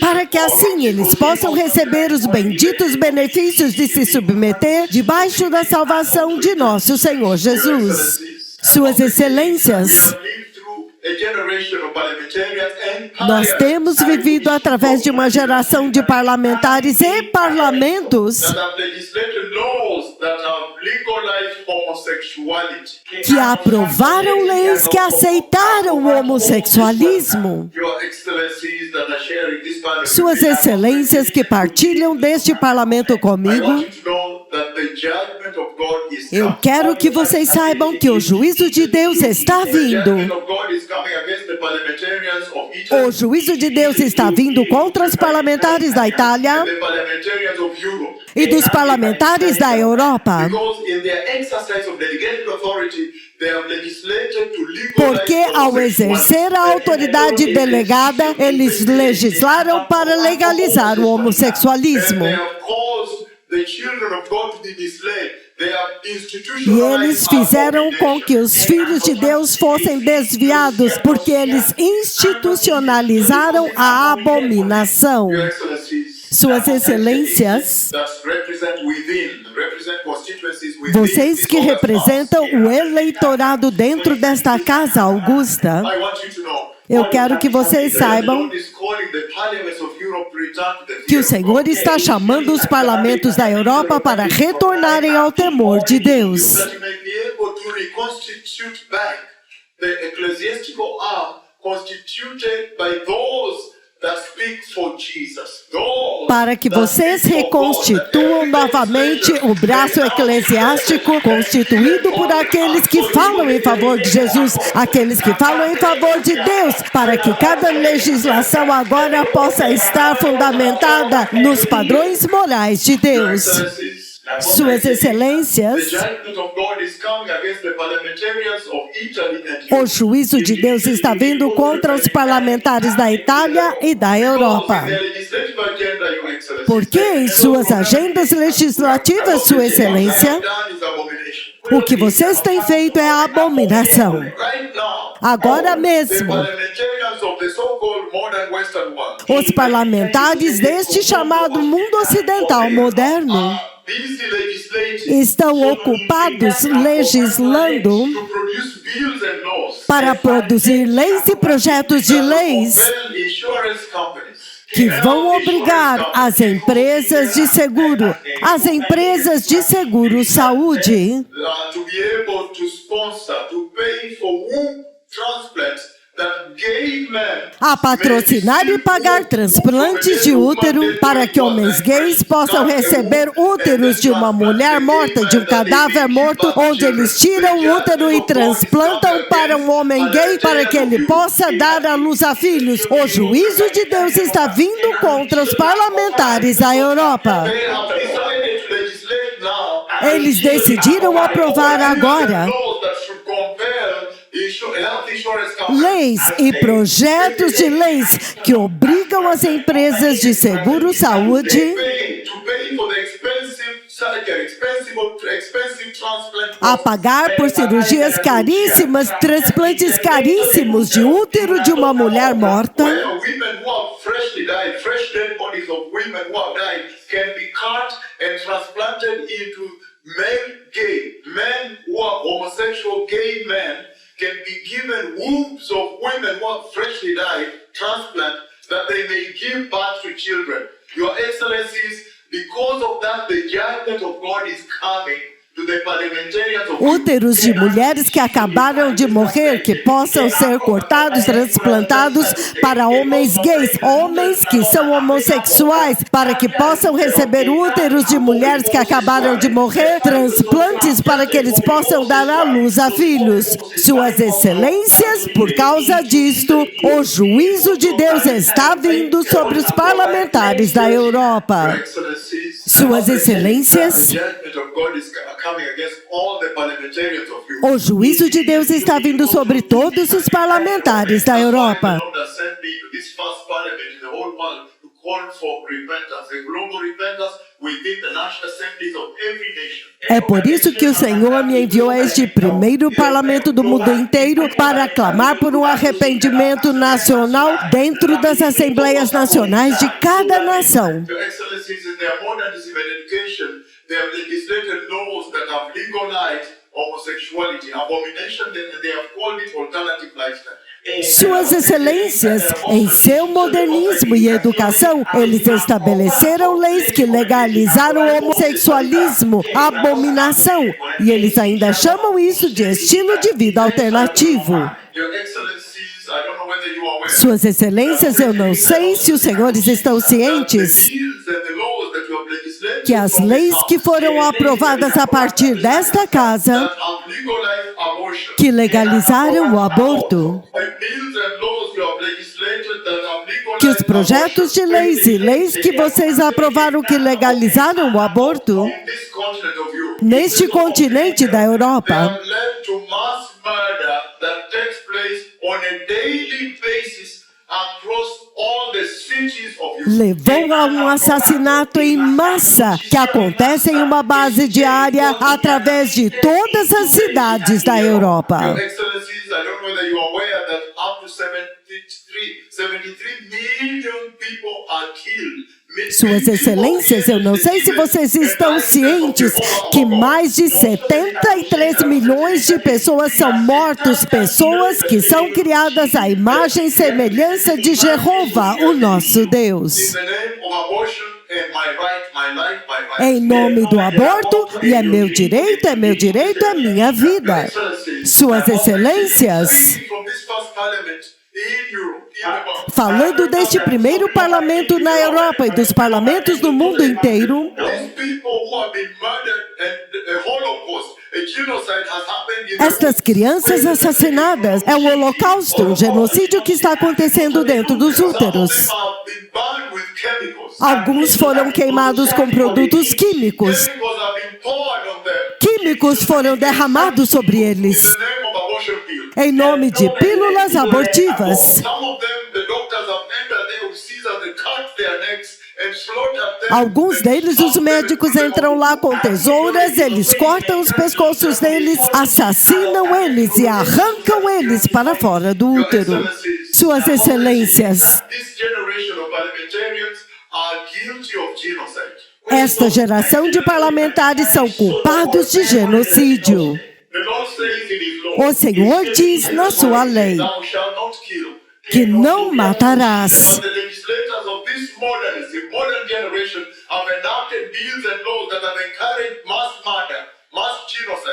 para que assim eles possam receber os benditos benefícios de se submeter debaixo da salvação de nosso Senhor Jesus. Suas Excelências, nós temos vivido através de uma geração de parlamentares e parlamentos que aprovaram leis que aceitaram o homossexualismo. Suas Excelências que partilham deste parlamento comigo, eu quero que vocês saibam que o juízo de Deus está vindo. O juízo de Deus está vindo contra os parlamentares da Itália e dos parlamentares da Europa, porque ao exercer a autoridade delegada, eles legislaram para legalizar o homossexualismo. E eles fizeram com que os filhos de Deus fossem desviados, porque eles institucionalizaram a abominação. Suas Excelências, vocês que representam o eleitorado dentro desta casa augusta, eu quero que vocês saibam que o Senhor está chamando os parlamentos da Europa para retornarem ao temor de Deus, para que vocês reconstituam novamente o braço eclesiástico constituído por aqueles que falam em favor de Jesus, aqueles que falam em favor de Deus, para que cada legislação agora possa estar fundamentada nos padrões morais de Deus. Suas Excelências, o juízo de Deus está vindo contra os parlamentares da Itália e da Europa. Porque em suas agendas legislativas, Sua Excelência, o que vocês têm feito é a abominação. Agora mesmo, os parlamentares deste chamado mundo ocidental moderno estão ocupados legislando para produzir leis e projetos de leis que vão obrigar as empresas de seguro saúde, a patrocinar e pagar transplantes de útero para que homens gays possam receber úteros de uma mulher morta, de um cadáver morto, onde eles tiram o útero e transplantam para um homem gay para que ele possa dar à luz a filhos. O juízo de Deus está vindo contra os parlamentares da Europa. Eles decidiram aprovar agora leis e projetos de leis que obrigam as empresas de seguro-saúde a pagar por cirurgias caríssimas, transplantes caríssimos de útero de uma mulher morta, men who are homosexual gay men can be given wombs of women who are freshly died, transplant, that they may give birth to children. Your Excellencies, because of that, the judgment of God is coming to the parliamentarians of Úteros de mulheres que acabaram de morrer, que possam ser cortados, transplantados para homens gays, homens que são homossexuais, para que possam receber úteros de mulheres que acabaram de morrer, transplantes para que eles possam dar à luz a filhos. Suas excelências, por causa disto, o juízo de Deus está vindo sobre os parlamentares da Europa. Suas excelências, o juízo de Deus está vindo sobre todos os parlamentares da Europa. É por isso que o Senhor me enviou a este primeiro parlamento do mundo inteiro para clamar por um arrependimento nacional dentro das assembleias nacionais de cada nação. They have legislated laws that have legalized homosexuality, abomination, and they have called it alternative lifestyle. Suas excelências, em seu modernismo e educação, eles estabeleceram leis que legalizaram o homossexualismo, a abominação, e eles ainda chamam isso de estilo de vida alternativo. Suas excelências, eu não sei se os senhores estão cientes que as leis que foram aprovadas a partir desta casa, que legalizaram o aborto, que os projetos de leis e leis que vocês aprovaram que legalizaram o aborto, neste continente da Europa, levou a um assassinato em massa que acontece em uma base diária através de todas as cidades da Europa. Suas excelências, eu não sei se vocês estão cientes que mais de 73 milhões de pessoas são mortas, pessoas que são criadas à imagem e semelhança de Jeová, o nosso Deus. Em nome do aborto, e é meu direito, é minha vida. Suas excelências, falando deste primeiro parlamento na Europa e dos parlamentos do mundo inteiro, estas crianças assassinadas, é um holocausto, um genocídio que está acontecendo dentro dos úteros. Alguns foram queimados com produtos químicos. Químicos foram derramados sobre eles, em nome de pílulas abortivas. Alguns deles, os médicos entram lá com tesouras, eles cortam os pescoços deles, assassinam eles e arrancam eles para fora do útero. Suas excelências, esta geração de parlamentares são culpados de genocídio. O Senhor diz na sua lei que não matarás.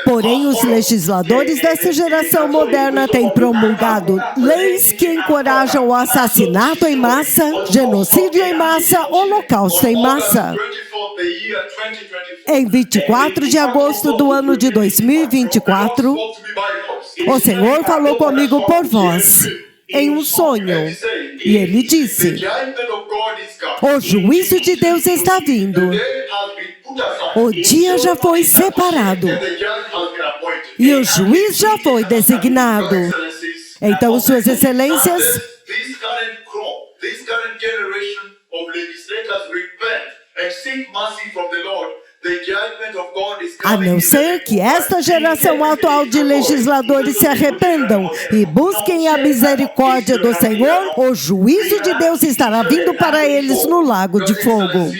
Porém, os legisladores dessa geração moderna têm promulgado leis que encorajam o assassinato em massa, genocídio em massa, holocausto em massa. Em 24 de agosto do ano de 2024, o Senhor falou comigo por voz, em um sonho, e Ele disse: o juízo de Deus está vindo. O dia já foi separado e o juiz já foi designado. Então, Suas Excelências, a não ser que esta geração atual de legisladores se arrependam e busquem a misericórdia do Senhor, o juízo de Deus estará vindo para eles no lago de fogo.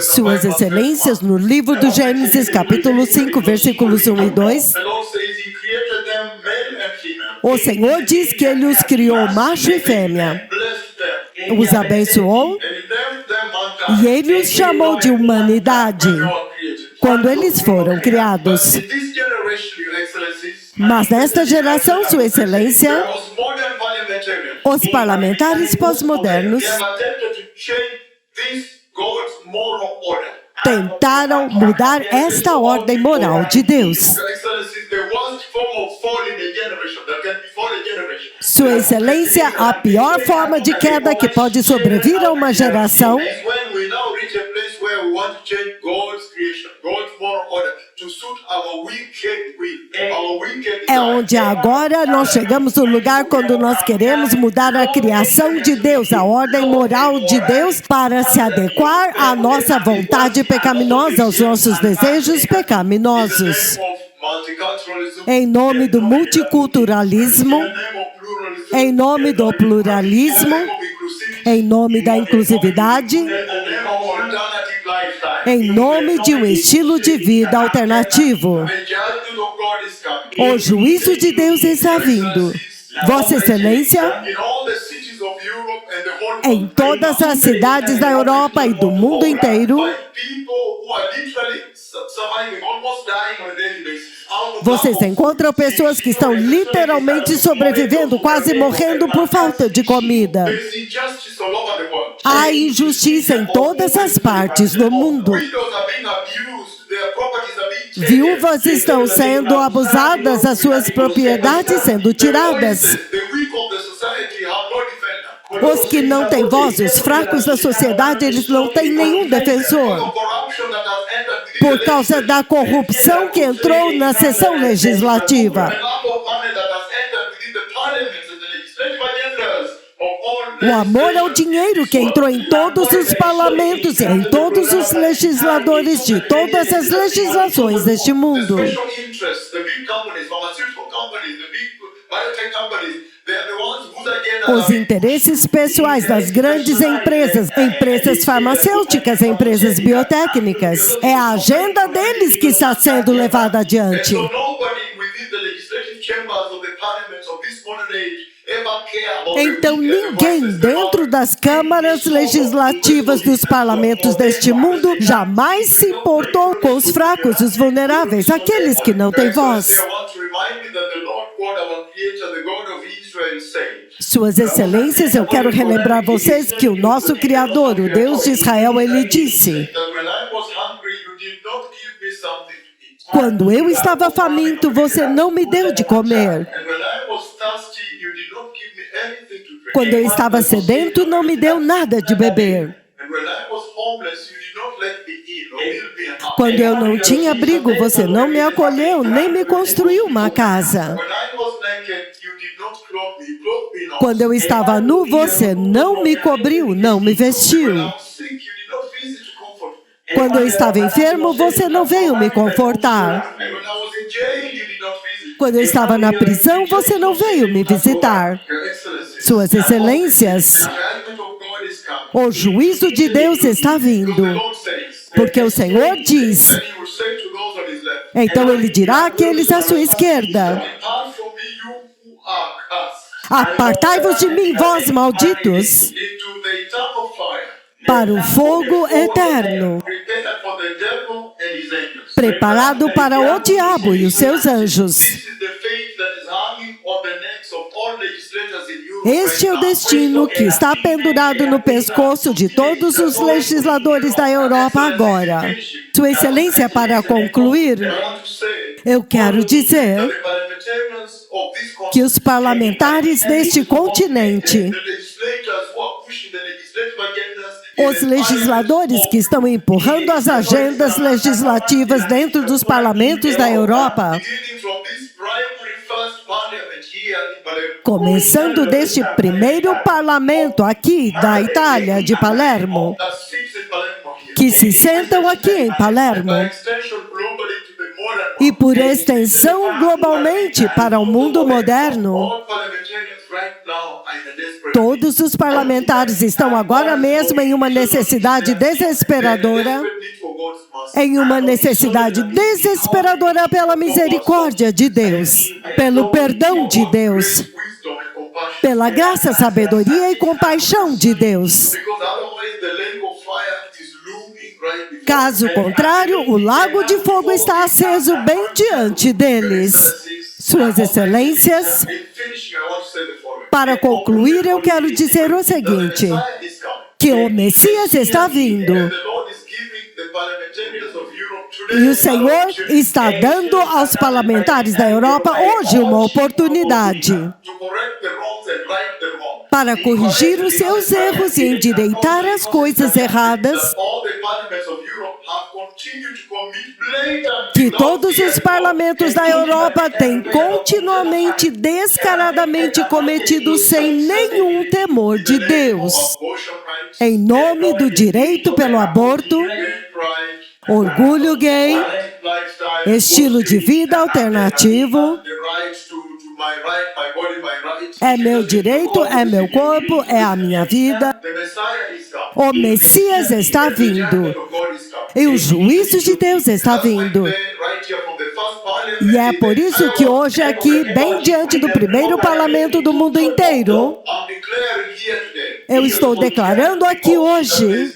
Suas Excelências, no livro do Gênesis, capítulo 5, versículos 1 e 2, The Lord says He created them male and female. o Senhor diz que Ele os criou macho e fêmea, Blessed them. os abençoou And He named them mankind. e Ele os chamou de humanidade When they were created. quando eles foram criados. In this generation, Your Excellencies, Mas nesta geração, Sua Excelência, those modern parliamentarians, os parlamentares pós-modernos they have attempted to change this God's moral order. tentaram mudar esta ordem moral de Deus. Your Excellencies, the worst form of fall in a generation that can befall a generation. Sua Excelência, a pior forma de queda que pode sobrevir a uma geração Is when we now reach a place where we want to change God's creation, God's moral order to suit our wicked will, our wicked é onde agora nós chegamos no lugar quando nós queremos mudar a criação de Deus, a ordem moral de Deus, para se adequar à nossa vontade pecaminosa, aos nossos desejos pecaminosos. Em nome do multiculturalismo, em nome do pluralismo, em nome da inclusividade, em nome de um estilo de vida alternativo. O juízo de Deus está vindo. Vossa Excelência, em todas as cidades da Europa e do mundo inteiro, vocês encontram pessoas que estão literalmente sobrevivendo, quase morrendo por falta de comida. Há injustiça em todas as partes do mundo. Viúvas estão sendo abusadas, as suas propriedades sendo tiradas. Os que não têm voz, os fracos da sociedade, eles não têm nenhum defensor. Por causa da corrupção que entrou na sessão legislativa. O amor ao dinheiro que entrou em todos os parlamentos e em todos os legisladores de todas as legislações deste mundo. Os interesses pessoais das grandes empresas, empresas farmacêuticas, empresas biotécnicas, é a agenda deles que está sendo levada adiante. Então ninguém dentro das câmaras legislativas dos parlamentos deste mundo jamais se importou com os fracos, os vulneráveis, aqueles que não têm voz. Suas Excelências, eu quero relembrar vocês que o nosso Criador, o Deus de Israel, Ele disse: quando eu estava faminto, você não me deu de comer. Quando eu estava sedento, não me deu nada de beber. Quando eu não tinha abrigo, você não me acolheu, nem me construiu uma casa. Quando eu estava nu, você não me cobriu, não me vestiu. Quando eu estava enfermo, você não veio me confortar. Quando eu estava na prisão, você não veio me visitar. Suas Excelências, o juízo de Deus está vindo. Porque o Senhor diz, então Ele dirá àqueles à sua esquerda: apartai-vos de mim, vós malditos, para o fogo eterno, preparado para o diabo e os seus anjos. Este é o destino que está pendurado no pescoço de todos os legisladores da Europa agora. Sua Excelência, para concluir, eu quero dizer que os parlamentares deste continente, os legisladores que estão empurrando as agendas legislativas dentro dos parlamentos da Europa, começando deste primeiro parlamento aqui da Itália, de Palermo, que se sentam aqui em Palermo, e por extensão globalmente para o mundo moderno, Todos os parlamentares estão agora mesmo em uma necessidade desesperadora, pela misericórdia de Deus, pelo perdão de Deus, pela graça, sabedoria e compaixão de Deus. Caso contrário, o lago de fogo está aceso bem diante deles. Suas excelências, para concluir, eu quero dizer o seguinte, que o Messias está vindo. E o Senhor está dando aos parlamentares da Europa hoje uma oportunidade para corrigir os seus erros e endireitar as coisas erradas que todos os parlamentos da Europa têm continuamente, descaradamente cometido sem nenhum temor de Deus. Em nome do direito pelo aborto, orgulho gay, estilo de vida alternativo, é meu direito, é meu corpo, é a minha vida. O Messias está vindo. E o juízo de Deus está vindo. E é por isso que hoje aqui, bem diante do primeiro parlamento do mundo inteiro, eu estou declarando aqui hoje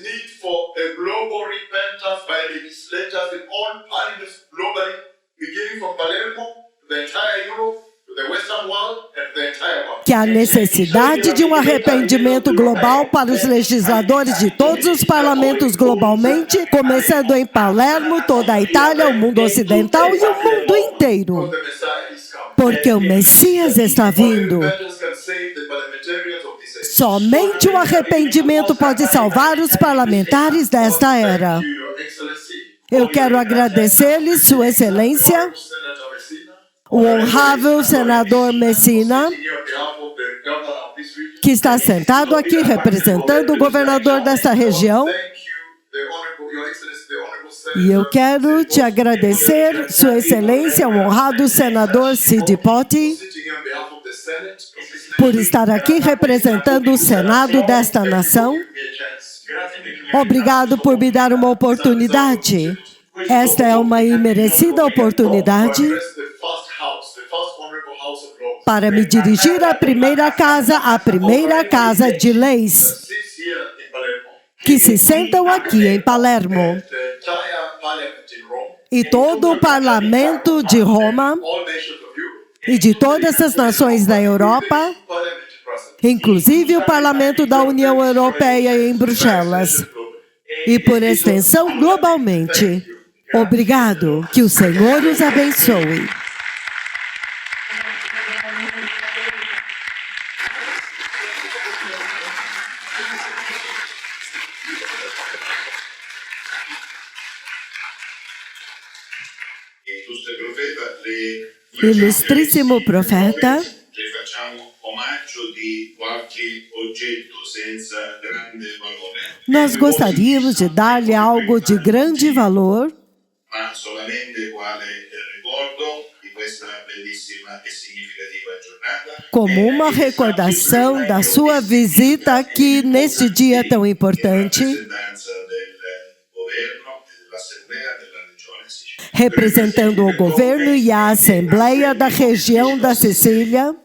que há necessidade de um arrependimento global para os legisladores de todos os parlamentos globalmente, começando em Palermo, toda a Itália, o mundo ocidental e o mundo inteiro. Porque o Messias está vindo. Somente o arrependimento pode salvar os parlamentares desta era. Eu quero agradecer-lhe, Sua Excelência, o honrável senador Messina, que está sentado aqui representando o governador desta região. E eu quero te agradecer, Sua Excelência, o honrado senador Cid Potti, por estar aqui representando o Senado desta nação. Obrigado por me dar uma oportunidade. Esta é uma imerecida oportunidade para me dirigir à primeira casa de leis que se sentam aqui em Palermo. E todo o parlamento de Roma e de todas as nações da Europa, inclusive o parlamento da União Europeia em Bruxelas, e por extensão globalmente. Obrigado, que o Senhor os abençoe. Ilustríssimo profeta, nós gostaríamos de dar-lhe algo de grande valor, como uma recordação da sua visita aqui neste dia tão importante, representando o governo e a Assembleia da região da Sicília.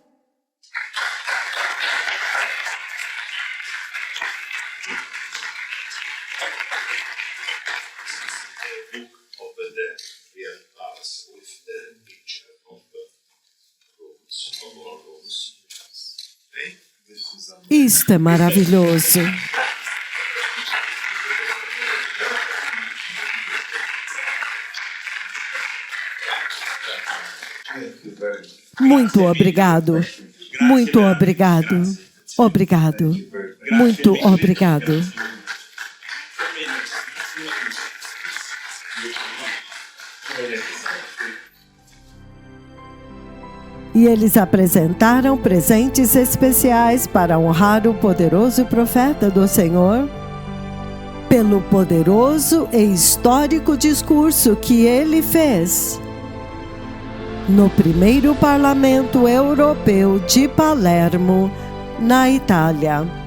Isto é maravilhoso. Muito obrigado. Muito obrigado. Obrigado. Muito obrigado. E eles apresentaram presentes especiais para honrar o poderoso profeta do Senhor, pelo poderoso e histórico discurso que ele fez no primeiro Parlamento Europeu de Palermo, na Itália.